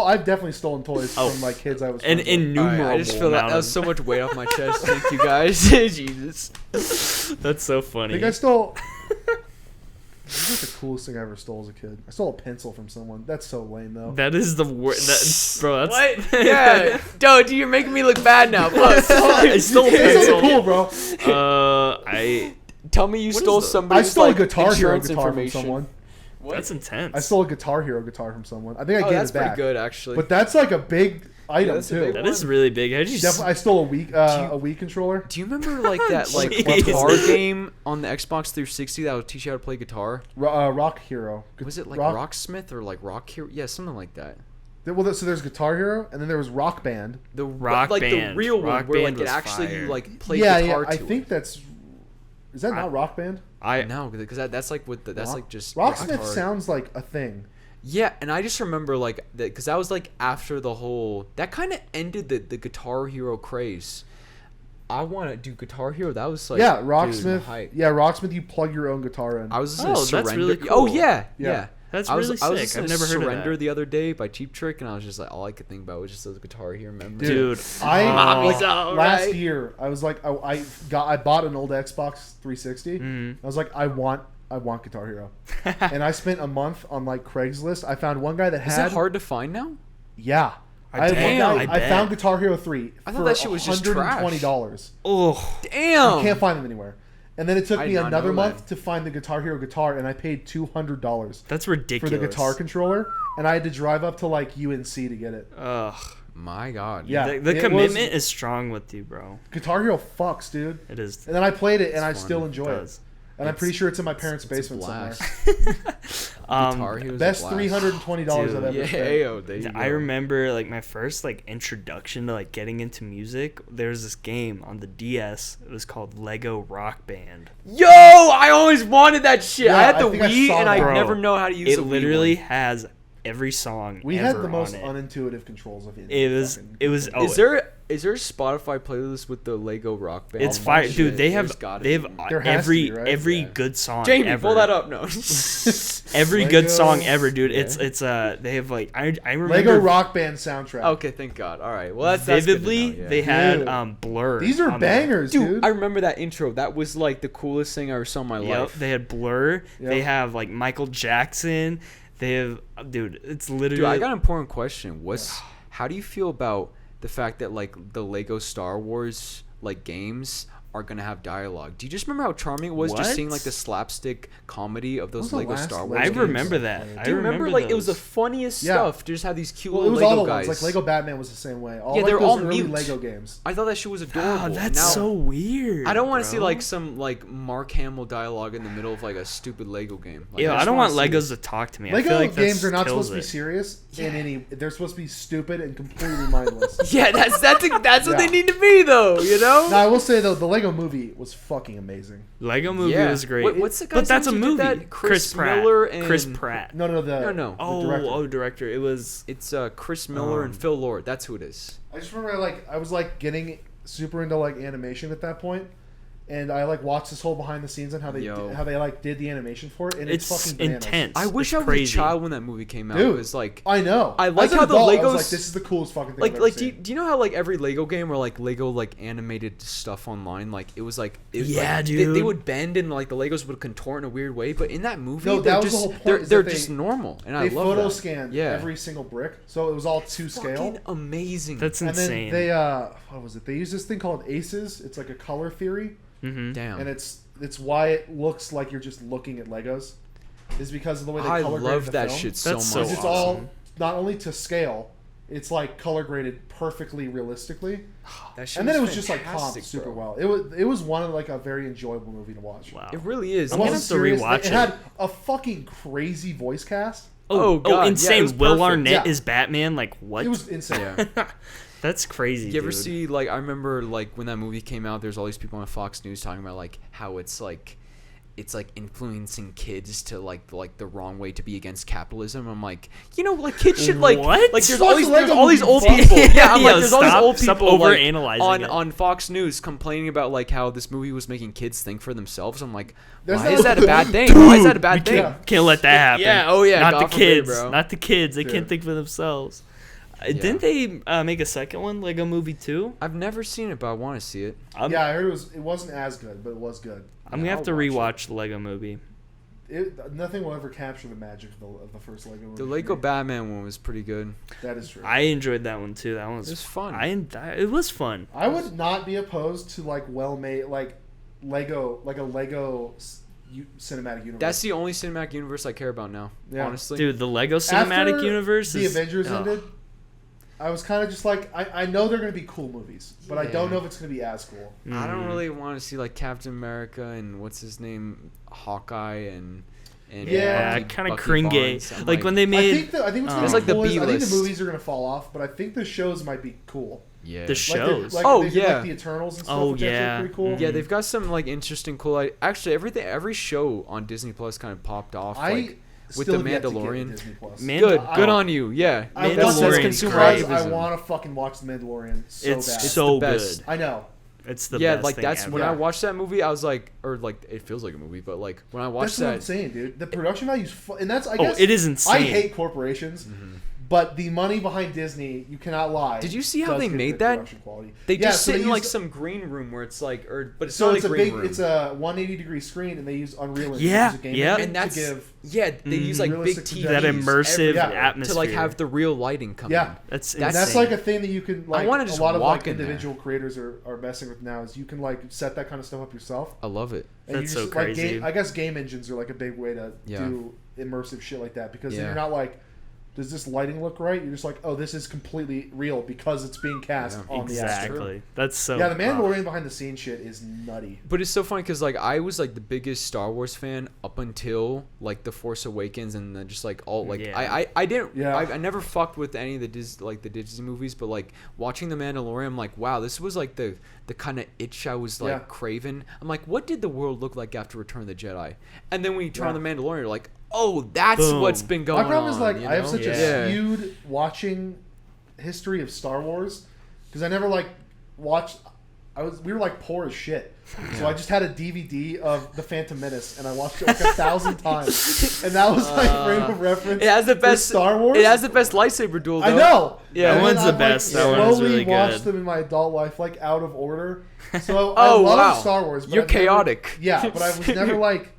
Yeah, I've definitely stolen toys Oh. from like kids I was. An friends with. innumerable. Alright, I just feel that amount was of- so much weight off my chest. Thank you guys. Jesus. That's so I funny. think I stole. This is the coolest thing I ever stole as a kid. I stole a pencil from someone. That's so lame though. That is the worst. Bro, that's What? Yeah. Dude, you're making me look bad now. Fuck. I stole a It's so pencil. cool, bro. Tell me you What stole is the- somebody's I stole like, a Guitar Hero insurance guitar from information. someone. That's intense. I stole a Guitar Hero guitar from someone. I think I Oh, gave that's it back. pretty good actually. But that's like a big item that's a too. big That is really big. How'd you? I stole a Wii you- a Wii controller. Do you remember like that like Jeez. guitar game on the Xbox 360 that would teach you how to play guitar? Rock Hero. Was it like Rocksmith or like Rock Hero? Yeah, something like that. Well, so there's Guitar Hero, and then there was Rock Band. The Rock like the Band. real Rock one where Band like it was actually fire. you like play Yeah, guitar yeah. to I think it. that's. Is that not Rock Band? No, because that's like with the, that's like just Rocksmith guitar. sounds like a thing. Yeah, and I just remember like that because that was like after the whole that kind of ended the Guitar Hero craze. I want to do Guitar Hero. That was like Yeah, dude, Rocksmith. hype. Yeah, Rocksmith. You plug your own guitar in. I was Oh, in that's Surrender. really Oh cool. yeah, Yeah. yeah. That's I was, really I was sick. listening I've to never heard of Surrender that. the other day by Cheap Trick, and I was just like, all I could think about was just those Guitar Hero memories. Dude, Like, alright. last year, I was like, I bought an old Xbox 360. Mhm. I was like, I want Guitar Hero, and I spent a month on like Craigslist. I found one guy that Is had. it hard to find now? Yeah. Damn, I I bet. found Guitar Hero 3 I thought for that shit was just trash. $120. Oh, Damn. You can't find them anywhere. And then it took I me did not another know month that. to find the Guitar Hero guitar, and I paid $200 that's for ridiculous. the guitar controller, and I had to drive up to like UNC to get it. Ugh. My God. Yeah. The it commitment was- is strong with you, bro. Guitar Hero fucks, dude. It is. And then I played it, and I It's still fun. enjoy It it. does. And I'm pretty sure it's in my parents' it's a basement somewhere. blast. Guitar Hero's a Best blast. $320 I've ever Yeah, spent. there you I go. remember like my first like introduction to like getting into music. There was this game on the DS. It was called Lego Rock Band. Yo, I always wanted that shit. Yeah, I had I the think I Wii, saw and I that. never know how to use It the Wii literally one. has every song. We ever had the most on it. unintuitive controls of It was. Oh, Is there a Spotify playlist with the Lego Rock Band? It's Oh, fire, shit, dude. They there's have gotta they be. have There has to every be, right? every Yeah. good song. Jamie, ever. pull that up. No. Every Lego- good song ever, dude. Yeah. It's they have like I remember Lego Rock Band soundtrack. Okay, thank God. All right. Well, that's good to vividly. know, yeah. They had Dude. Blur. These are on there. bangers, Dude, dude. I remember that intro. That was like the coolest thing I ever saw in my Yep, life. they had Blur. They Yep. have like Michael Jackson. They have dude. It's literally. Dude, I got an important question. How do you feel about the fact that like the Lego Star Wars like games are gonna have dialogue? Do you just remember how charming it was just seeing What? like the slapstick comedy of What was those the Lego last Star Lego Wars? I games games? remember I that. played? I Do you remember like it was the those. funniest Yeah. stuff? To just have these cute Well, it little was Lego all the guys. ones. Like Lego Batman was the same way. All Yeah, like they're those all early mute. Lego games. I thought that shit was adorable. Wow, that's Now, so weird. I don't want to see bro. like some like Mark Hamill dialogue in the middle of like a stupid Lego game. Like, Yeah, I just don't want wanna see- Legos to talk to me. I Lego feel like games are not kills supposed to be it. serious in any. They're supposed to be stupid and completely mindless. Yeah, that's what Yeah. they need to be though. You know. Now I will say though, the Lego movie was fucking amazing. Lego movie Yeah. was great. What's the guy's but that's a name who did movie. that? Chris Pratt. Miller and Chris Pratt. No, No. the director. Director. It was. It's Chris Miller and Phil Lord. That's who it is. I just remember I was like getting super into like animation at that point, and I like watched this whole behind the scenes on how they like did the animation for it, and it's fucking bananas. intense. I wish It's I was crazy. a child when that movie came out. Dude, It was like I know. I like As an how the adult, I Legos was like, this is the coolest fucking thing. I've ever do seen. you know how like every Lego game or like Lego like animated stuff online like it was like Yeah, like, dude. they would bend and like the Legos would contort in a weird way, but in that movie No, they're that was the just whole point, they're is they're that just they- normal and I They love photo that. scanned Yeah. every single brick, so it was all to scale. Fucking amazing. That's And insane. then they what was it? They use this thing called ACEs. It's like a color theory, mm-hmm. Damn. and it's why it looks like you're just looking at Legos, is because of the way they I color love graded the that film. shit so That's much. so Because it's awesome. all not only to scale, it's like color graded perfectly realistically, That shit and then it was just like fantastic, comped super bro. well. It was one of like a very enjoyable movie to watch. Wow. It really is. I'm It gonna wasn't have to serious. rewatch It it. had a fucking crazy voice cast. Oh, God. Yeah, it insane! was Will perfect. Arnett Yeah. is Batman. Like what? It was insane. Yeah. That's crazy. You ever dude. see like I remember like when that movie came out, there's all these people on Fox News talking about like how it's like influencing kids to like the wrong way to be against capitalism. I'm like, like kids should like What? like there's Watch all these the Lego there's all these movie, old fuck. people. Yeah, I'm like Yo, there's all these old stop people like, overanalyzing it. on Fox News complaining about like how this movie was making kids think for themselves. I'm like, There's why no- is that a bad thing? Why is that a bad thing? Can't let that happen. Yeah, oh yeah, Not God the forbid, kids. bro. Not the kids. They Dude. can't think for themselves. Didn't they make a second one, Lego Movie 2? I've never seen it, but I want to see it. Yeah, I heard it wasn't as good, but it was good. I'm gonna have to I'll watch rewatch the Lego Movie. Nothing will ever capture the magic of the first Lego movie. The for Lego me. Batman one was pretty good. That is true. I enjoyed that one too. That one was It was fun. It was fun. I would not be opposed to like well-made like Lego cinematic universe. That's the only cinematic universe I care about now. Yeah. Honestly, Dude, the Lego Cinematic After Universe the is... Avengers oh. ended. I was kind of just like, I know they're going to be cool movies, but I don't Yeah. know if it's going to be as cool. I don't Mhm. really want to see like Captain America and what's his name, Hawkeye and Yeah, Bucky- kind of Bucky cringy. Barnes. I'm Like when they I made think what's going It's to like be the cool is I think B-list. the movies are going to fall off, but I think the shows might be cool. yeah the shows. Like Oh, they did, yeah. like the Eternals and stuff. Oh, which actually yeah. are pretty cool. yeah they've got some like interesting cool actually every show on Disney Plus kind of popped off like with still the have yet to get Mandalorian. Disney Plus. good on you yeah I Mandalorian want is Disney great. Plus. I want to fucking watch the Mandalorian so it's bad. so the best. good. I know. It's the yeah best like thing that's ever. when I Yeah. watched that movie I was like or like it feels like a movie but like when I watched That's what I'm that saying, dude. The production value's and that's I guess it is insane. I hate corporations, but the money behind Disney, you cannot lie. Did you see how does they get made good that? production quality. they Yeah, just so sit they in like use- some green room where it's like but it's So not it's a a green big, room. it's a 180-degree screen, and they use Unreal Engine Yeah, as a game yeah. engine and that's to give. yeah they use like big realistic TVs that immersive Yeah. atmosphere. to like have the real lighting come Yeah. in. That's And that's insane. like a thing that you can like. wanna A just lot of walk like in there. individual creators are messing with now is you can like set that kind of stuff up yourself. I love it. And That's you so just, like, crazy. I guess game engines are like a big way to Yeah. do immersive shit like that because then Yeah. you're not like does this lighting look right? You're just like, oh, this is completely real because it's being cast on the actor. Exactly. That's so. Yeah, the Mandalorian behind the scenes shit is nutty. But it's so funny because like I was like the biggest Star Wars fan up until like The Force Awakens, and then just like all like I didn't I never fucked with any of the Disney movies, but like watching The Mandalorian, I'm like, wow, this was like the kind of itch I was like craving. I'm like, what did the world look like after Return of the Jedi? And then when you turn on The Mandalorian, you're like, oh, that's what's been going on. My problem is like you know? I have such a skewed watching history of Star Wars because I never like watched. We were like poor as shit, so I just had a DVD of The Phantom Menace and I watched it like 1,000 times, and that was like frame of reference. It has the best Star Wars. It has the best lightsaber duel. Though. I know. Yeah, that one's the best. That one's really good. Slowly watched them in my adult life, like out of order. So I love Star Wars. But You're chaotic. But I was never like.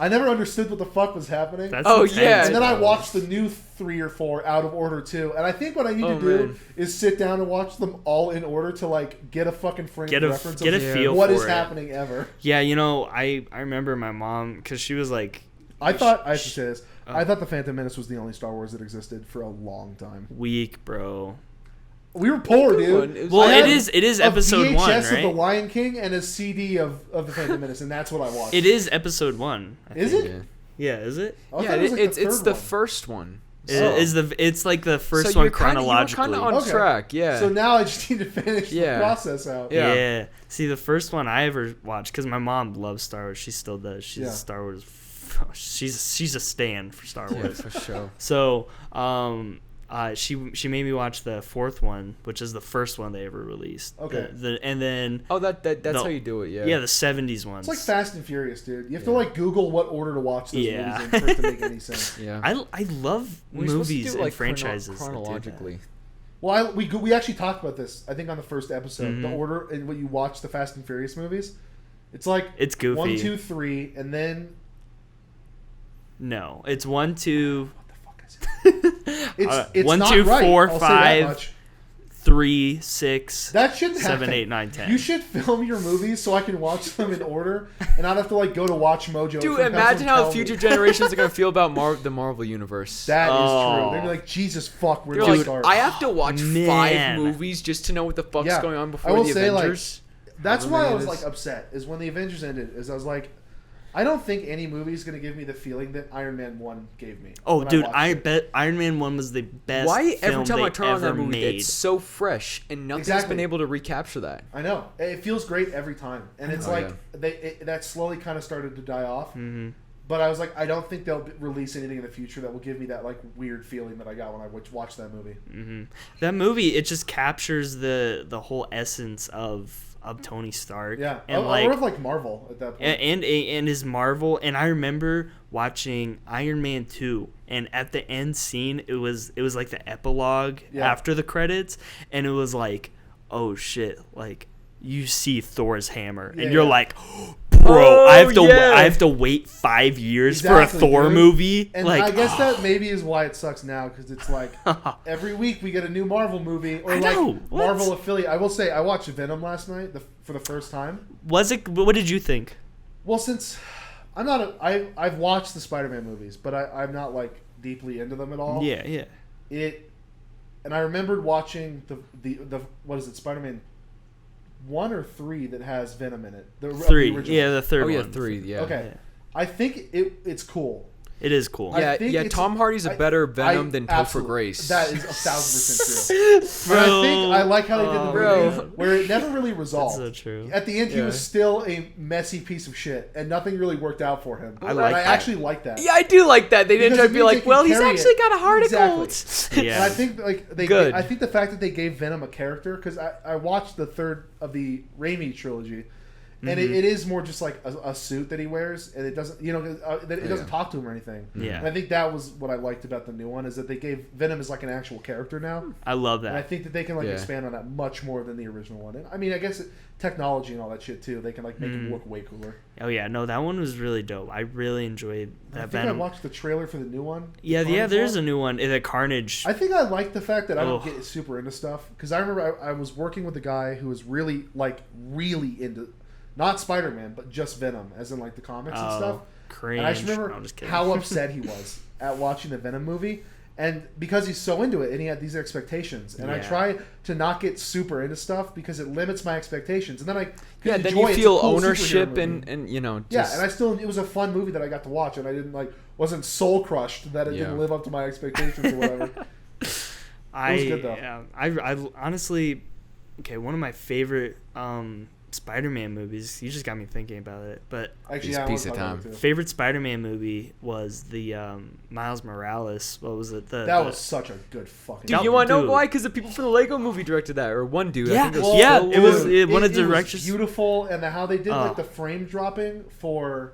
I never understood what the fuck was happening. That's intense, and then I watched the new 3 or 4 out of order too. And I think what I need to do is sit down and watch them all in order to like get a fucking frame of reference get a feel what for is it. happening ever. Yeah, you know, I remember my mom because she was like, I thought I should say this. I thought the Phantom Menace was the only Star Wars that existed for a long time. weak, bro. We were poor, dude. Well, it is episode 1, right? VHS of The Lion King and a CD of the Phantom Menace, and that's what I watched. It is episode 1. Is it? Yeah, is it? Yeah, it's the first one. It's like the first so one chronologically. You're kind of on track, yeah. So now I just need to finish the process out. Yeah. See, the first one I ever watched, because my mom loves Star Wars. She still does. She's a Star Wars. She's a stan for Star Wars. Yeah, for sure. So, she made me watch the 4th one, which is the first one they ever released. Okay. And then that's how you do it. Yeah. Yeah, the 70s ones. It's like Fast and Furious, dude. You have to like Google what order to watch those movies in for it to make any sense. Yeah. I love movies and franchises chronologically. Well, we actually talked about this. I think on the first episode, the order in what you watch the Fast and Furious movies. It's like it's goofy. 1, 2, 3, and then no, it's 1, 2. It's 1, not 2, right. 4, I'll 5, 3, 6, that shouldn't 7, happen. 8, 9, 10. You should film your movies so I can watch them in order and not have to like go to Watch Mojo. Dude, imagine how future generations are gonna feel about the Marvel universe. That is true. They're like, Jesus fuck, where do I start? I have to watch 5 movies just to know what the fuck's going on before the Avengers. That's why I was like upset. Is when the Avengers ended. Is I was like, I don't think any movie is going to give me the feeling that Iron Man 1 gave me. Oh, dude, I bet Iron Man 1 was the best Why film every time I turn on that movie, made. it's so fresh, and nothing's been able to recapture that. I know. It feels great every time. And it's that slowly kind of started to die off. Mm-hmm. But I was like, I don't think they'll release anything in the future that will give me that like weird feeling that I got when I watched that movie. Mm-hmm. That movie, it just captures the whole essence of Tony Stark. Yeah, and or of like Marvel at that point. And his Marvel. And I remember watching Iron Man 2, and at the end scene, it was like the epilogue after the credits, and it was like, oh shit, like you see Thor's hammer, and you're like, bro, I have to wait 5 years for a Thor movie. And like, I guess that maybe is why it sucks now, because it's like every week we get a new Marvel movie or Marvel affiliate. I will say I watched Venom last night for the first time. Was it? What did you think? Well, since I'm not, I've watched the Spider-Man movies, but I'm not like deeply into them at all. Yeah. And I remembered watching the what is it, Spider-Man 1 or 3 that has Venom in it. 3, the third one. Oh yeah, 3, yeah. Okay, I think it's cool. It is cool. Yeah. Tom Hardy's a better Venom than Topher Grace. That is 1,000% true. Bro, I think I like how they did the movie where it never really resolved. That's so true. At the end, he was still a messy piece of shit, and nothing really worked out for him. I actually like that. Yeah, I do like that. They didn't try to be like, well, he's actually got a heart of gold. Yeah. And I think I think the fact that they gave Venom a character, because I watched the third of the Raimi trilogy. And it is more just like a suit that he wears, and it doesn't, it doesn't talk to him or anything. Yeah, and I think that was what I liked about the new one, is that they gave Venom as like an actual character now. I love that. And I think that they can expand on that much more than the original one. And I mean, I guess technology and all that shit too. They can make him look way cooler. Oh yeah, no, that one was really dope. I really enjoyed that. I watched the trailer for the new one. Yeah, there's a new one. The Carnage. I think I like the fact that I don't get super into stuff, because I remember I was working with a guy who was really into. Not Spider-Man, but just Venom, as in like the comics and stuff. Cringe. And I just remember how upset he was at watching the Venom movie. And because he's so into it, and he had these expectations, and I try to not get super into stuff because it limits my expectations, and then I then enjoy you it. feel It's a cool ownership superhero movie. and you know. Yeah, and it was a fun movie that I got to watch, and I didn't wasn't soul crushed that it didn't live up to my expectations or whatever. It was good though. Yeah, I honestly, one of my favorite Spider-Man movies. You just got me thinking about it. But actually, piece of time. Favorite Spider-Man movie was the Miles Morales. What was it? That was such a good fucking. Dude, you want to know why? Because the people from the Lego Movie directed that, or one dude. Yeah, I think it was one of the It directors. was beautiful, and how they did the frame dropping for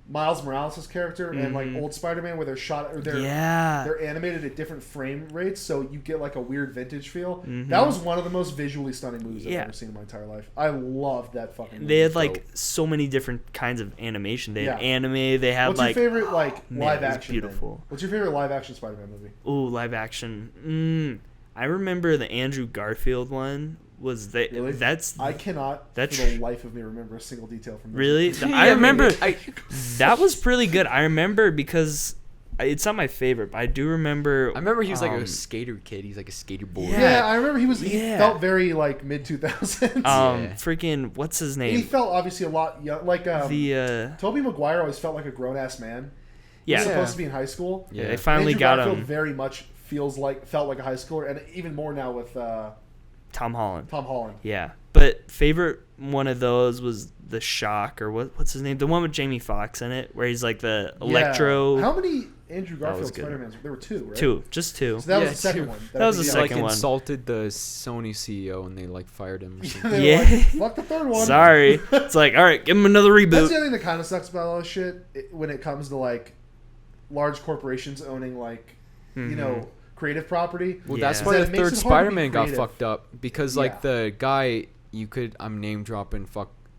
Miles Morales' character and old Spider-Man, where they're shot or they're animated at different frame rates, so you get a weird vintage feel. That was one of the most visually stunning movies I've ever seen in my entire life. I loved that fucking movie. They had so many different kinds of animation. They had anime. They had What's your favorite live action? Beautiful. Man? What's your favorite live action Spider-Man movie? Ooh, live action. I remember the Andrew Garfield one. Was that really? I cannot for the life of me remember a single detail from this. Really? I remember that was pretty good. I remember because it's not my favorite, but I do remember. I remember he was a skater kid. He's a skater boy. Yeah, I remember he felt very mid 2000s. Freaking what's his name? And he felt obviously a lot young. Tobey Maguire always felt like a grown ass man. Yeah, he was supposed to be in high school. Yeah, they finally got Garfield him. Very much felt like a high schooler, and even more now with. Tom Holland. Yeah. But favorite one of those was The Shock, or what's his name? The one with Jamie Foxx in it, where he's the Electro. How many Andrew Garfield Spider-Mans? There were 2, right? 2. Just 2. So that was the second one. That was the second one. Insulted the Sony CEO and they fired him. Or something. Fuck the third one. Sorry. It's all right, give him another reboot. That's the other thing that kind of sucks about all this shit when it comes to large corporations owning creative property. Well, that's why the third Spider-Man got fucked up because the guy I'm name dropping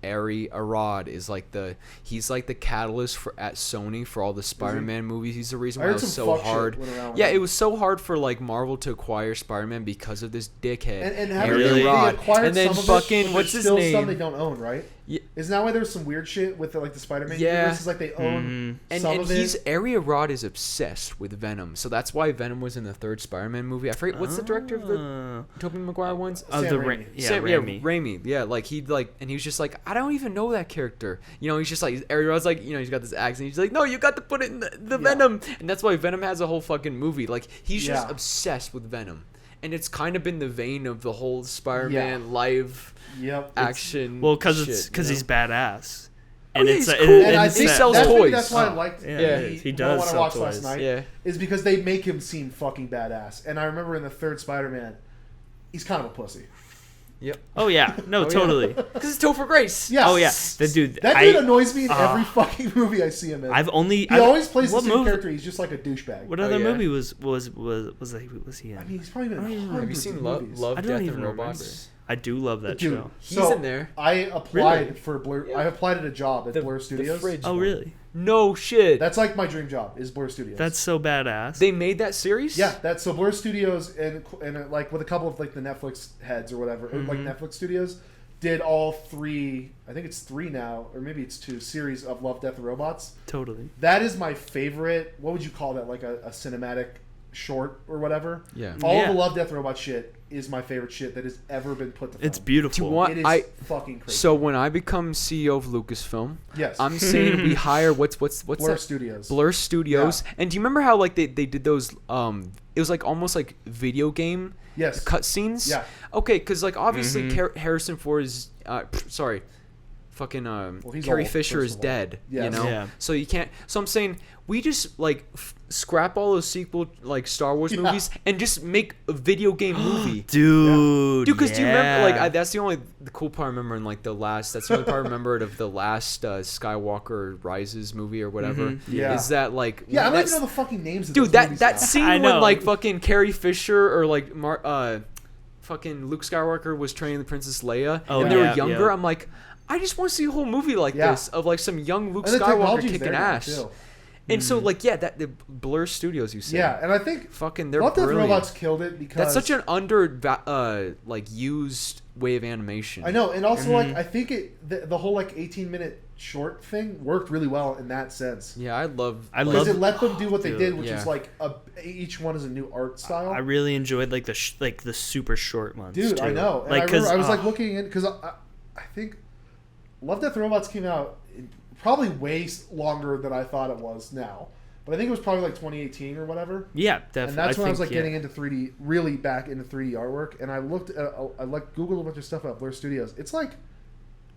Ari Arad is he's the catalyst at Sony for all the Spider-Man movies. He's the reason why it was so hard. Yeah, it was so hard for Marvel to acquire Spider-Man because of this dickhead. And Ari Arad. And then fucking what's his name? Some they don't own, right? Yeah. Isn't that why there's some weird shit with the Spider-Man universe? Is they own some of it. Ari Arad is obsessed with Venom, so that's why Venom was in the third Spider-Man movie. I forget what's the director of the Tobey Maguire ones? Sam Raimi. Raimi. Yeah, and he was just I don't even know that character. He's just Ari Arad's he's got this accent. He's no, you got to put it in the Venom, and that's why Venom has a whole fucking movie. He's just obsessed with Venom. And it's kind of been the vein of the whole Spider-Man live action. Well, because he's badass, and he's cool. And he sells toys. That's why I liked. He does. What I watched last night. Yeah. Is because they make him seem fucking badass. And I remember in the third Spider-Man, he's kind of a pussy. Yep. Oh yeah, no, totally. Because it's Topher Grace. Yes. Oh yeah, that dude annoys me in every fucking movie I see him in. He always plays the same character. He's just a douchebag. What other movie was he in? I mean, he's probably been in Have you seen Love, Death, and Robots? I do love that dude, show. He's in there. I applied for Blur. Yeah. I applied at a job at Blur Studios. Oh really? No shit. That's my dream job. Is Blur Studios. That's so badass. They made that series. Yeah, that's so Blur Studios and with a couple of the Netflix heads or whatever, or Netflix studios, did all 3. I think it's 3 now, or maybe it's 2 series of Love, Death, and Robots. Totally. That is my favorite. What would you call that? A cinematic short or whatever. Yeah. All of the Love, Death, Robot shit is my favorite shit that has ever been put to film. It's beautiful. It is fucking crazy. So when I become CEO of Lucasfilm, yes, I'm saying we hire what's Blur that? Studios. Blur Studios. Yeah. And do you remember how they did those it was almost video game cutscenes? Yeah. Okay, because obviously Harrison Ford is Carrie Fisher is dead. Yes. Yeah. So you can't. So I'm saying we just scrap all those sequel Star Wars movies and just make a video game movie, dude. Because do you remember that's the cool part I remember in the last. That's the only part I remembered of the last Skywalker Rises movie or whatever. Yeah. Is that I don't even know the fucking names of dude those movies that now. scene when fucking Carrie Fisher or fucking Luke Skywalker was training the Princess Leia and they were younger. I'm I just want to see a whole movie this of some young Luke Skywalker kicking ass. And so that the Blur Studios you said. Yeah, and I think fucking they're Love, Death, brilliant. Robots killed it because that's such an used way of animation. I know, and also I think the whole 18-minute short thing worked really well in that sense. Yeah, I love because it let them do what they Dude, did, which yeah. is like each one is a new art style. I really enjoyed like the super short ones. Dude, too. I know. And Like, I remember 'cause, I was like looking in because I think Love, Death, and Robots came out probably way longer than I thought it was now. But I think it was probably like 2018 or whatever. Yeah, definitely. And that's when I was like yeah. getting into 3D, really back into 3D artwork. And I looked at, I like Googled a bunch of stuff about Blur Studios. It's like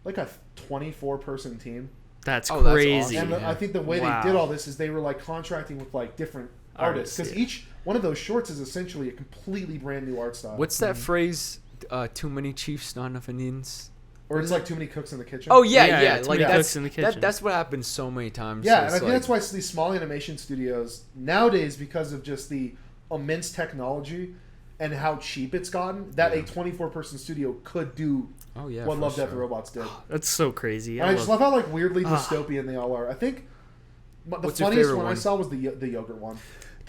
a 24-person team. That's Oh, that's crazy. awesome. And I think the way Wow. they did all this is they were like contracting with like different artists. Because yeah. each one of those shorts is essentially a completely brand new art style. What's that phrase? Too many chiefs, not enough Indians. Or it's like too many cooks in the kitchen. Oh yeah, Yeah, yeah. too like many that's cooks in the kitchen. that's what happens so many times. Yeah, so and I it's think that's why these small animation studios nowadays, because of just the immense technology and how cheap it's gotten, that a 24-person studio could do Oh yeah. what for Love, Death, sure. and Robots did. That's so crazy. And I just love how like weirdly Ah. dystopian they all are. I think the What's your funniest favorite one I one? saw was the yogurt one.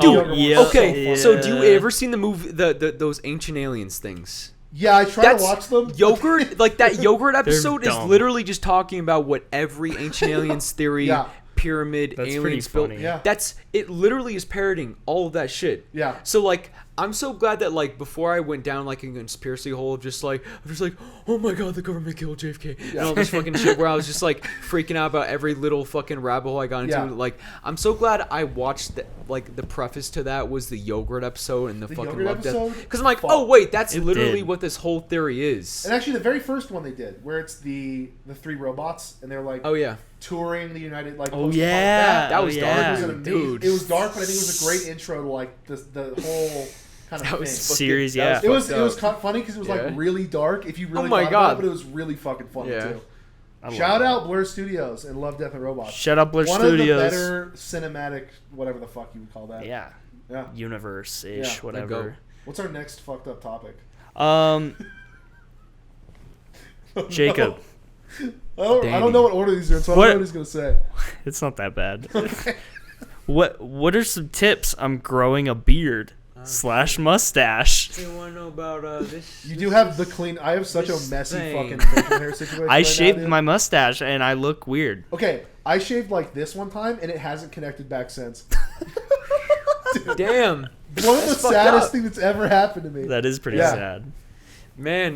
Dude, The yogurt one yeah. was Okay, so so funny. do you ever seen the movie those Ancient Aliens things? Yeah, I try That's to watch them. Yogurt, like that yogurt episode is dumb. literally just talking about what every Ancient Aliens theory, Yeah. pyramid, That's aliens pretty built. funny. Yeah. That's it. Literally is parroting all of that shit. Yeah. So like, I'm so glad that like before I went down like a conspiracy hole of just like I'm just like, oh my god, the government killed JFK and all this fucking shit where I was just like freaking out about every little fucking rabbit hole I got into. Yeah. Like, I'm so glad I watched the preface to that was the yogurt episode and the fucking yogurt Love Death, episode? because I'm like, Fuck. oh wait, that's It literally did. what this whole theory is. And actually, the very first one they did, where it's the three robots, and they're like Oh yeah. touring the United, like Oh post- yeah, That was oh, dark. It yeah. was an amazing, Dude. It was dark, but I think it was a great intro to like the whole kind of That was thing. Series, that yeah. It was fucked up. funny because it was Yeah. like really dark if you really Oh my thought God. about it, but it was really fucking funny Yeah. too. I love Shout that. out Blur Studios and Love, Death, and Robots. Shout out Blur One Studios. of the better cinematic, whatever the fuck you would call that. Yeah, Yeah. universe-ish, Yeah, whatever. What's our next fucked up topic? Jacob, I don't Danny. know what order these are in, so I What- don't know what he's gonna say. it's not that bad. What are some tips on growing a beard / mustache? You want to know about this? You do have the clean. I have such a This messy thing. fucking facial hair situation. I right shaved now, dude. my mustache and I look weird. Okay, I shaved like this one time and it hasn't connected back since. Damn. One of the That's fucked saddest up. things that's ever happened to me. That is pretty Yeah. sad. Man,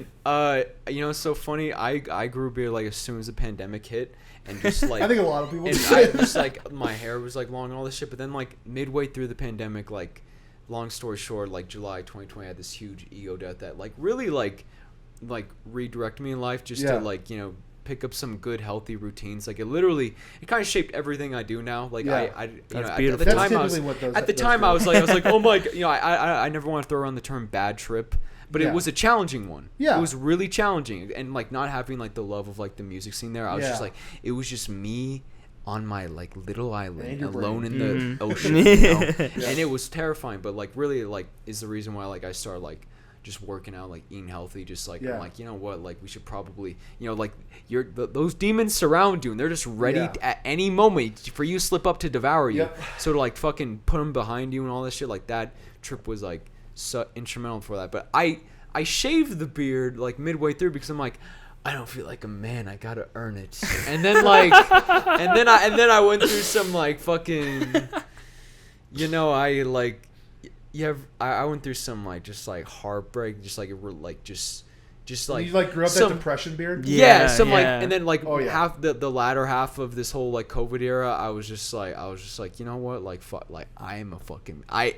you know, it's so funny. I grew a beard like as soon as the pandemic hit, and just like I think a lot of people. and do. I just like my hair was like long and all this shit. But then like midway through the pandemic, like long story short, like July 2020, I had this huge ego death that like really like redirected me in life just Yeah. to like, you know, pick up some good healthy routines. Like it kind of shaped everything I do now. Like Yeah. I you That's know, beautiful. at the That's time I was typically what those- at the those time do. I was like oh my god, you know, I never want to throw around the term bad trip. But Yeah. it was a challenging one. Yeah. It was really challenging. And, like, not having, like, the love of, like, the music scene there, I was just, Yeah. like, it was just me on my, like, little And island, your alone brain. in the Mhm. ocean, you know? Yeah. And it was terrifying. But, like, really, like, is the reason why, like, I started, like, just working out, like, eating healthy, just, like, Yeah. I'm like, you know what, like, we should probably, you know, like, those demons surround you, and they're just ready Yeah. at any moment for you to slip up to devour you. Yep. So to, like, fucking put them behind you and all this shit, like, that trip was, like, so instrumental for that. But I shaved the beard like midway through because I'm like, I don't feel like a man. I gotta earn it. And then like, and then I went through some like fucking, you know, I like, yeah, I went through some like just like heartbreak, just like just like you like grew up that some- depression beard. yeah, Yeah, some like, yeah. and then like Oh, yeah. half the latter half of this whole like COVID era, I was just like, you know what, like fuck, like I am a fucking I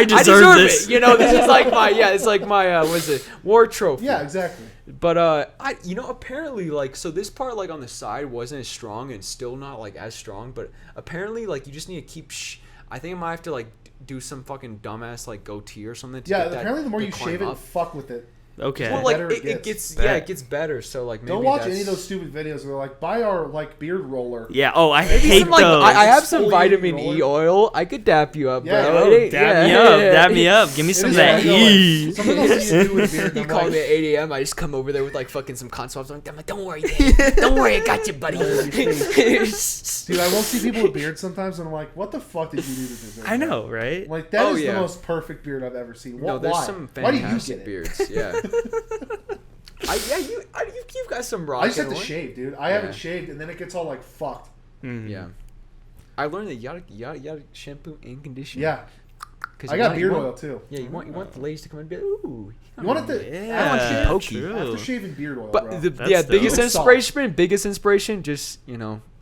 deserve this. it. You know, this is like my it's like my what is it, war trophy. Yeah, exactly. But I you know apparently like so this part like on the side wasn't as strong and still not like as strong, but apparently like you just need to keep. I think I might have to like do some fucking dumbass like goatee or something. To Yeah, get that apparently the more to you climb shave it, up. fuck with it. Okay. Well, like better it it gets Bet. it gets better. So like maybe Don't watch that's... any of those stupid videos where they're like, buy our like beard roller. Yeah. Oh, I Maybe hate some, like, those. I have some Exfoliating vitamin E roller. oil. I could dap you up, Yeah, bro. Oh, It ain't- dab me yeah, up. yeah, Dab yeah. me up. Give me It some is of that like, you know, E. like, something I'll see you do with beard. and He I'm called like, me at 8 a.m. I just come over there with like fucking some consoles. I'm like, don't worry, Dave. Don't worry, I got you, buddy. dude, I will see people with beards sometimes, and I'm like, what the fuck did you do to deserve I that? know, right? Like that Oh, is yeah. the most perfect beard I've ever seen. No, there's Why? some Why do you fantastic get it? beards. Yeah. You've got some rock. I just have to shave, dude. I haven't shaved, and then it gets all like fucked. Mm-hmm. Yeah. I learned that you gotta shampoo and condition. Yeah. Cause I got beard oil too. Yeah, you want the ladies to come and be like, ooh. You want it to? Yeah, I want to be pokey. true. After shaving beard oil, But bro. biggest inspiration, just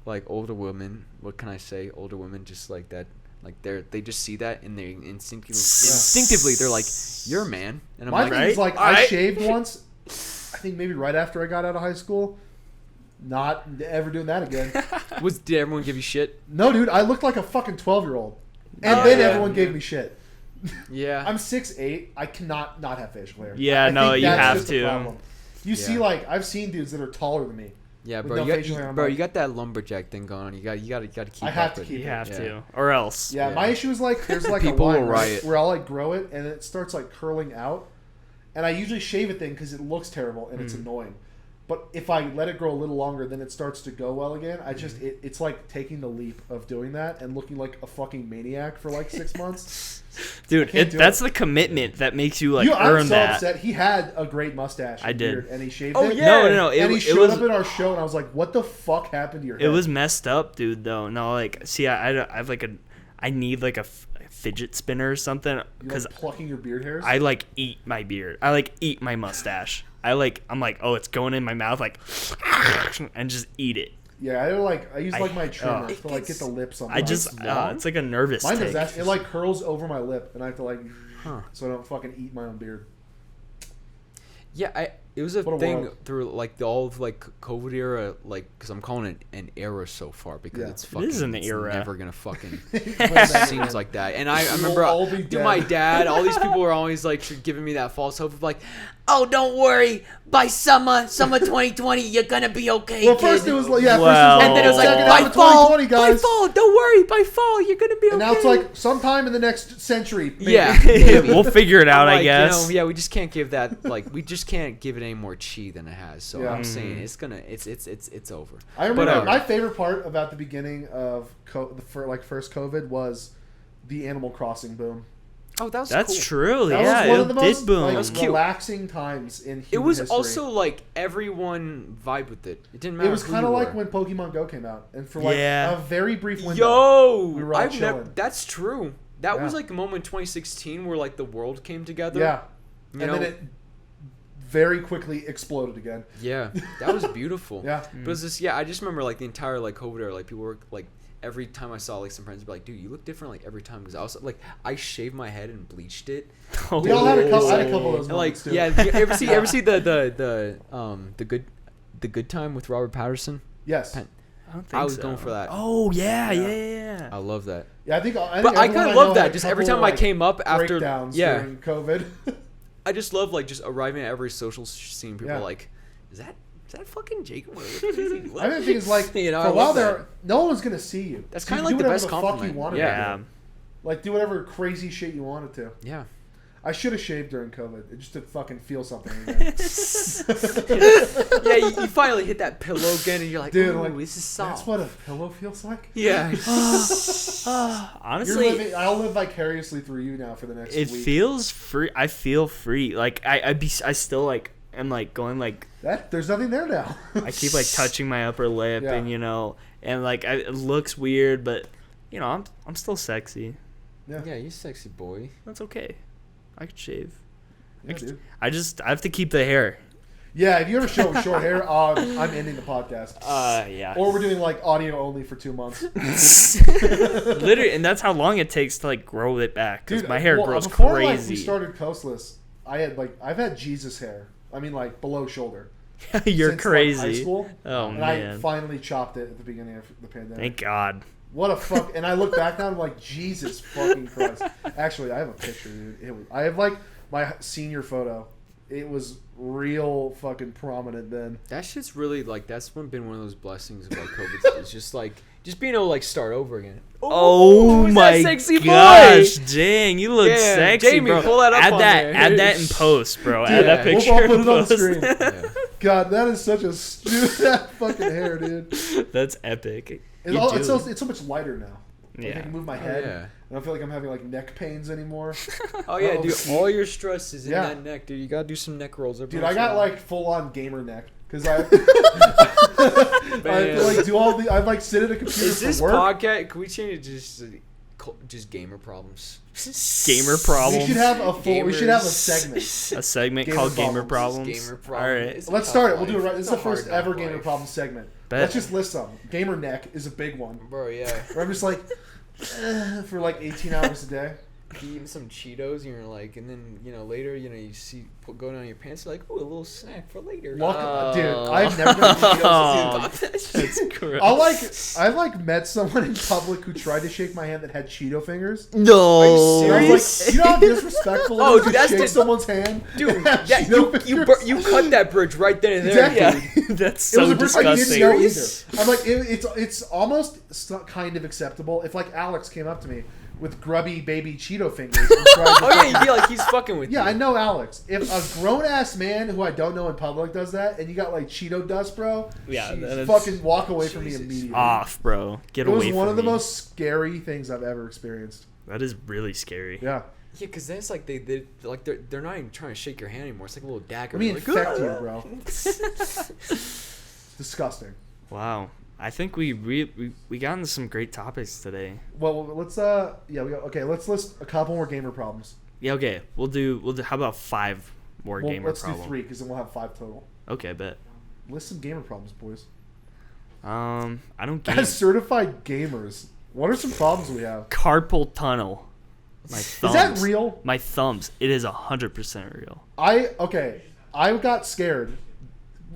like older women. What can I say? Older women, just like that. Like they just see that and they instinctively they're like, "You're a man." And I'm My like, thing is like, I shaved once. I think maybe right after I got out of high school. Not ever doing that again. Did everyone give you shit? No, dude. I looked like a fucking 12-year-old, and then everyone gave me shit. Yeah. I'm 6'8". I cannot not have facial hair. Yeah, I no, think you that's have just the to. problem. You see, like I've seen dudes that are taller than me. Yeah, with bro. no You facial hair. I'm got, like, you got that lumberjack thing going on. You got to keep. I have up to with keep it. You have Yeah. to, or else. Yeah, my issue is like there's like People a line will right, riot. where I'll like grow it and it starts like curling out, and I usually shave it then because it looks terrible and it's annoying. But if I let it grow a little longer, then it starts to go well again. I just it's like taking the leap of doing that and looking like a fucking maniac for like 6 months. Dude, that's the commitment that makes you like earn I'm so that. upset. He had a great mustache. I did. Beard, and he shaved Oh, it. yeah. No. And he It showed was up at our show, and I was like, "What the fuck happened to your head?" it was messed up, dude. Though no, like see, I have like I need like a fidget spinner or something because like plucking your beard hairs. I like eat my beard. I like eat my mustache. I'm like, oh, it's going in my mouth, like, and just eat it. Yeah, I use like my trimmer to like get the lips on. It's like a nervous Mine does tick. that. It like curls over my lip, and I have to like, so I don't fucking eat my own beard. Yeah, it was a What a thing world. through like all of like COVID era, like because I'm calling it an era so far because Yeah. it's fucking is an it's era. never gonna fucking It seems like that. And I We'll remember all be dude, my dad, all these people were always like giving me that false hope of like, oh, don't worry, by summer 2020 you're gonna be okay. Well, first kid." it was like and then it was like second by half of fall, 2020, guys. don't worry, by fall you're gonna be okay. And now it's like sometime in the next century. Maybe. Yeah. We'll figure it out, Like, I guess. we just can't give that we just can't give it any more chi than it has. So Yeah. I'm saying it's over. I remember But, my favorite part about the beginning of first COVID was the Animal Crossing boom. Oh, that's That's cool. true. That Yeah, was one of it the did most boom. like, That was cute. relaxing times in human It was history. also like everyone vibed with it. It didn't matter. It was who kind of you like were. when Pokemon Go came out, and for like Yeah. a very brief window. Yo, we were all chilling. That's true. That was Yeah. like a moment in 2016 where like the world came together. Yeah, You and know? then it very quickly exploded again. Yeah, that was beautiful. Yeah. But it was just I just remember like the entire like COVID era, like people were like every time I saw like some friends be like, dude, you look different like every time because I was like I shaved my head and bleached it. We all had a couple. I had a couple of those And, like moments too. yeah, you ever see the good time with Robert Patterson? Yes. Pen- I don't think I was so. going for that. Oh yeah. I love that. Yeah, I think. But I everyone kind of know love had that. a Just every couple, time I like, came up after breakdowns yeah, during COVID. I just love like just arriving at every social scene. People Yeah. are like, is that fucking Jacob? What crazy? I mean, the thing is, like, You know, for I a while love that. there, no one's gonna see you. That's So kinda you like do the whatever best fuck compliment. you wanted Yeah. to do. Like, do whatever crazy shit you wanted to. Yeah. I should have shaved during COVID, just to fucking feel something again. Yeah, you finally hit that pillow again, and you're like, Dude, ooh, like, this is soft. That's what a pillow feels like. Yeah. Honestly, I'll live vicariously through you now for the next it week. feels free. I feel free. Like I still like am like going like There's nothing there now. I keep like touching my upper lip Yeah. and like it looks weird, but I'm still sexy. Yeah, you sexy boy. That's okay. I could shave. Yeah, dude. I have to keep the hair. Yeah, if you ever show with short hair, I'm ending the podcast. Yeah. Or we're doing like audio only for 2 months. Literally, and that's how long it takes to like grow it back. Cause Dude, my hair well, grows before, crazy. Like, we started Coastless, I've had Jesus hair. I mean, like below shoulder. You're since, crazy. Like, high school. Oh and man. I finally chopped it at the beginning of the pandemic. Thank God. What a fuck! And I look back now, and I'm like, Jesus fucking Christ. Actually, I have a picture, dude. I have like my senior photo. It was real fucking prominent then. That shit's really like been one of those blessings of like COVID. It's just like being able to like start over again. Oh who's my that sexy gosh, boy? dang, you look Yeah, sexy, Jamie, bro. pull that up add on that, there. add that in post, bro. Dude, Add that yeah. picture. I'll in put it on the post. screen. Yeah. God, that is such a that fucking hair, dude. That's epic. It's so much lighter now. Like, I can move my head. I don't feel like I'm having like neck pains anymore. Oh yeah, dude. All your stress is in Yeah. that neck, dude. You gotta do some neck rolls. Dude, I got like full on gamer neck because I like do all the. I like sit at a computer Is this for work. podcast? Can we change it just gamer problems? Gamer problems. We should have a full. We should have a Gamers. segment. A segment Gamer called problems. Gamer Problems. Gamer All problems. right. It's a Let's tough start it. We'll do it life. right. This is It's the a first hard ever knock gamer life. problem segment. Bet. Let's just list some. Gamer neck is a big one. Bro, yeah. Where I'm just like for like 18 hours a day. Eating some Cheetos, and you're like, and then later, you see go down your pants, you're like, ooh, a little snack for later. Dude, I've never done Cheetos. That's gross. I met someone in public who tried to shake my hand that had Cheeto fingers. No. And I was like, you know how disrespectful Oh, it is dude, to that's shake someone's hand? Dude, and have that, Cheeto you fingers? cut that bridge right then and there. Exactly. dude. That's It was so a bridge I didn't disgusting. know either. I'm like, it's almost kind of acceptable if like Alex came up to me with grubby baby Cheeto fingers. And tried to Oh yeah, you'd be like, he's fucking with you. yeah, I know Alex. If a grown ass man who I don't know in public does that, and you got like Cheeto dust, bro, Yeah, that is fucking walk away from me Jesus. immediately. off, bro. Get It was away from one of the me. most scary things I've ever experienced. That is really scary. Yeah, Yeah, because then it's like they're not even trying to shake your hand anymore. It's like a little dagger. let me You're like, infect you, "Ah." bro. Disgusting. Wow. I think we got into some great topics today. Well, let's let's list a couple more gamer problems. Yeah, okay. We'll do how about 5 more Well, gamer let's problems? do 3 because then we'll have 5 total. Okay, bet. List some gamer problems, boys. I don't game. As certified gamers, what are some problems we have? Carpal tunnel. My Is thumbs. that real? My thumbs. It is 100% real. I got scared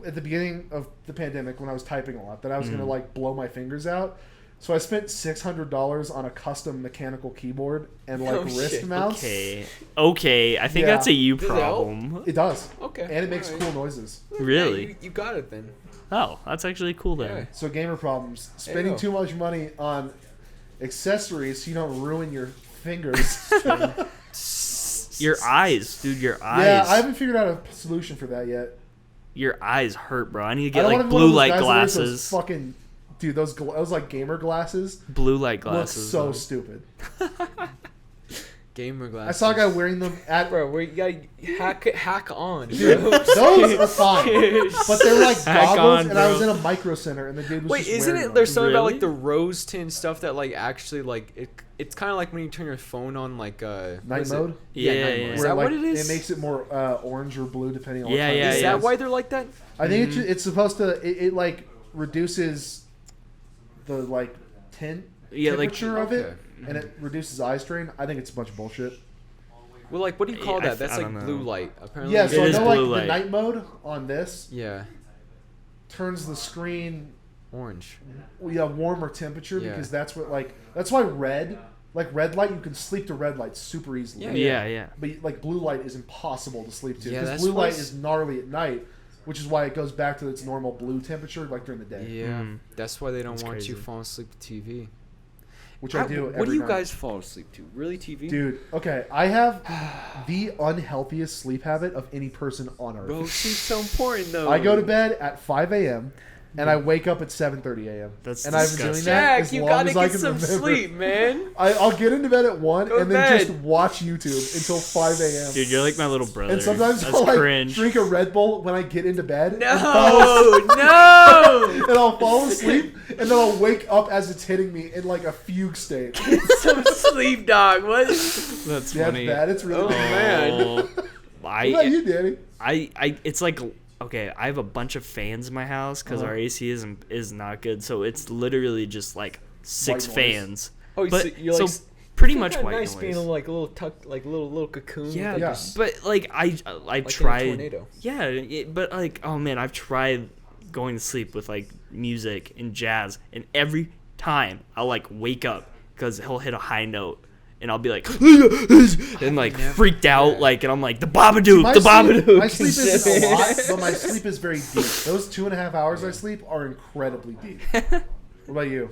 at the beginning of the pandemic when I was typing a lot that I was gonna like blow my fingers out. So I spent $600 on a custom mechanical keyboard and like Oh, wrist shit. mounts. Okay. I think Yeah. that's a you Does it help? problem. It does. Okay. And it makes alright. cool noises. Really? Yeah, you got it then. Oh, that's actually cool then. Yeah. So gamer problems. Spending Ew. too much money on accessories so you don't ruin your fingers. Your eyes, dude. Your eyes. Yeah, I haven't figured out a solution for that yet. Your eyes hurt, bro. I need to I get don't like wanna be one of blue those light guys that wears those glasses. fucking dude, those like gamer glasses Blue light look glasses. so though. stupid. Gamer I glasses. saw a guy wearing them at Bro, where you gotta hack on. dude, bro. those are fine, but they're like Hack goggles, on, and I was bro. in a micro center, and the dude was Wait, just isn't wearing it? them. There's something about Really? like the rose tin stuff that like actually like it's kind of like when you turn your phone on like what Night is it? mode? Yeah, Yeah, night yeah. mode. Is Where, that like, what it is? It makes it more orange or blue depending on what Yeah, time yeah, it Is yeah. that why they're like that? I think it's supposed to it like reduces the like Yeah, like temperature of it, Okay. and it reduces eye strain. I think it's a bunch of bullshit. Well, like what do you call Yeah, that? That's I like don't blue know. light. Apparently. Yeah, so It I is know like blue the light. night mode on this Yeah, turns the screen orange. warmer temperature Yeah. because that's why red light you can sleep to red light super easily. Yeah. yeah. But like blue light is impossible to sleep to Yeah, because that's blue light what's- is gnarly at night, which is why it goes back to its normal blue temperature like during the day, Yeah, that's why they don't That's want you crazy. falling asleep to TV. which I do. What every do you night. guys fall asleep to? Really, TV? Dude, okay, I have the unhealthiest sleep habit of any person on earth. Bro, sleep's so important though. I go to bed at 5 a.m. and I wake up at 7:30 a.m. That's and I've been doing disgusting. that Jack, as you long gotta as I get can some remember. sleep, man. I'll get into bed at 1 Go and to then bed. just watch YouTube until 5 a.m. Dude, you're like my little brother. And sometimes That's I'll like cringe. drink a Red Bull when I get into bed. No, And no. and I'll fall asleep, and then I'll wake up as it's hitting me in like a fugue state. Some sleep, dog. What? That's Yeah, it's funny. bad. It's really Oh, bad. man. Oh, What about you, Danny? it's like, okay, I have a bunch of fans in my house because Uh-huh. our AC is not good, so it's literally just like 6 White noise. fans. Oh, But so you're like so pretty Isn't much that white nice noise. being like a little tuck, like little cocoon. Yeah, with, like, Yeah. your but like I like tried. in a tornado. Yeah, but like, oh man, I've tried going to sleep with like music and jazz, and every time I'll like wake up because he'll hit a high note, and I'll be like, and like never- freaked out, yeah. like, and I'm like, the Babadook, My the sleep, Babadook. my sleep isn't a lot, but my sleep is very deep. Those 2.5 hours I sleep are incredibly deep. What about you?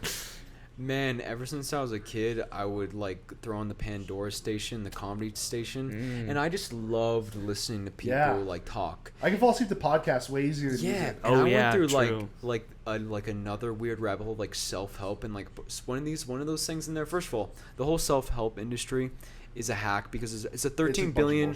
Man, ever since I was a kid, I would like throw on the Pandora station, the comedy station, and I just loved listening to people Yeah. like talk. I can fall asleep to podcasts way easier than Yeah, music. and Oh, I yeah, went through true. like like another weird rabbit hole, like self-help, and like one of those things in there. First of all, the whole self-help industry is a hack because it's a $13 billion.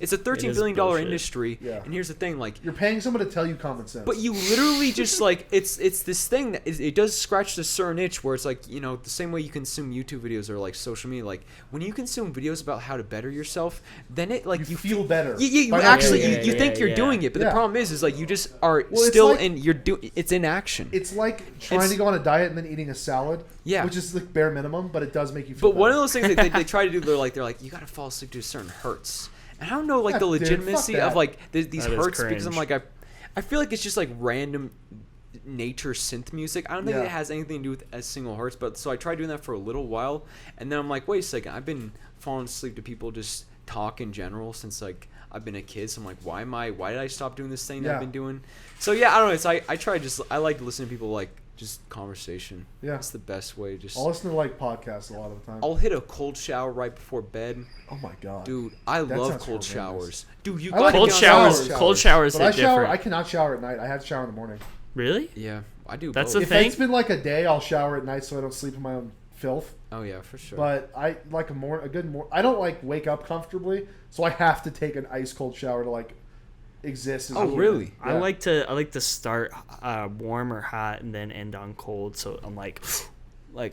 It's a $13 billion industry. Yeah. And here's the thing, like you're paying someone to tell you common sense. but you literally just like it's this thing that it does scratch this certain itch where it's like, you know, the same way you consume YouTube videos or like social media, like when you consume videos about how to better yourself, then it like you feel better. Yeah, you By actually not doing you it. think you're doing it, but the problem is like you just are Well, still like- in it's inaction. It's like trying to go on a diet and then eating a salad. Yeah. Which is the bare minimum, but it does make you feel But one of better. those things they try to do, they're like you gotta fall asleep to certain hertz, and I don't know like Yeah, the dude, fuck legitimacy that. of like these That is hertz because I'm cringe. like I feel like it's just like random nature synth music. I don't think Yeah. it has anything to do with a single hertz, but so I tried doing that for a little while, and then I'm like, wait a second, I've been falling asleep to people just talk in general since like I've been a kid, so I'm like, why did I stop doing this thing that I've been doing? So yeah, I don't know. It's I like to listen to people like just conversation. Yeah. It's the best way. Just I'll listen to like podcasts a lot of the time. I'll hit a cold shower right before bed. Oh my god, Dude, I That love sounds cold horrendous. showers. Dude, you I like gotta Cold get on showers. showers. Cold showers But I hit shower. different. I cannot shower at night. I have to shower in the morning. Really? Yeah, I do. That's both. the If thing? it's been like a day, I'll shower at night so I don't sleep in my own filth. Oh yeah, for sure. But I like I don't like wake up comfortably, so I have to take an ice cold shower to like exist. As a Oh, human. really? I Yeah. like to start warm or hot and then end on cold, so I'm like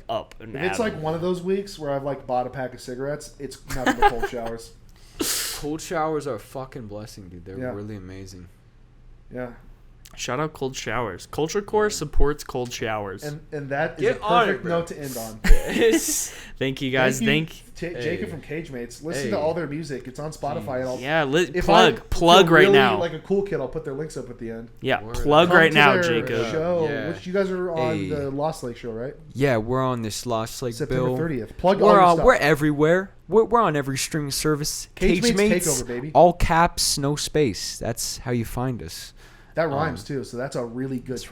up and If it's like one of those weeks where I've like bought a pack of cigarettes, it's nothing but cold showers. Cold showers are a fucking blessing, dude. They're Yeah. really amazing. Yeah, Shout out cold showers. Culture Core supports cold showers. and that is Get a on it, perfect bro. note to end on. Thank you guys. Thank Jacob from CAGEMATES. Listen to Hey. all their music. It's on Spotify. And I'll, yeah. if Plug I feel right really now. like a cool kid, I'll put their links up at the end. Yeah, Word. plug Come right to now, their Jacob. Show, Yeah. which you guys are on Hey. the Lost Lake show, right? Yeah, we're on this Lost Lake September bill. 30th. Plug all We're your on. stuff. We're everywhere. We're on every streaming service. CAGEMATES CAGEMATES, Takeover, baby. all caps, no space. That's how you find us. That rhymes too, so that's a really good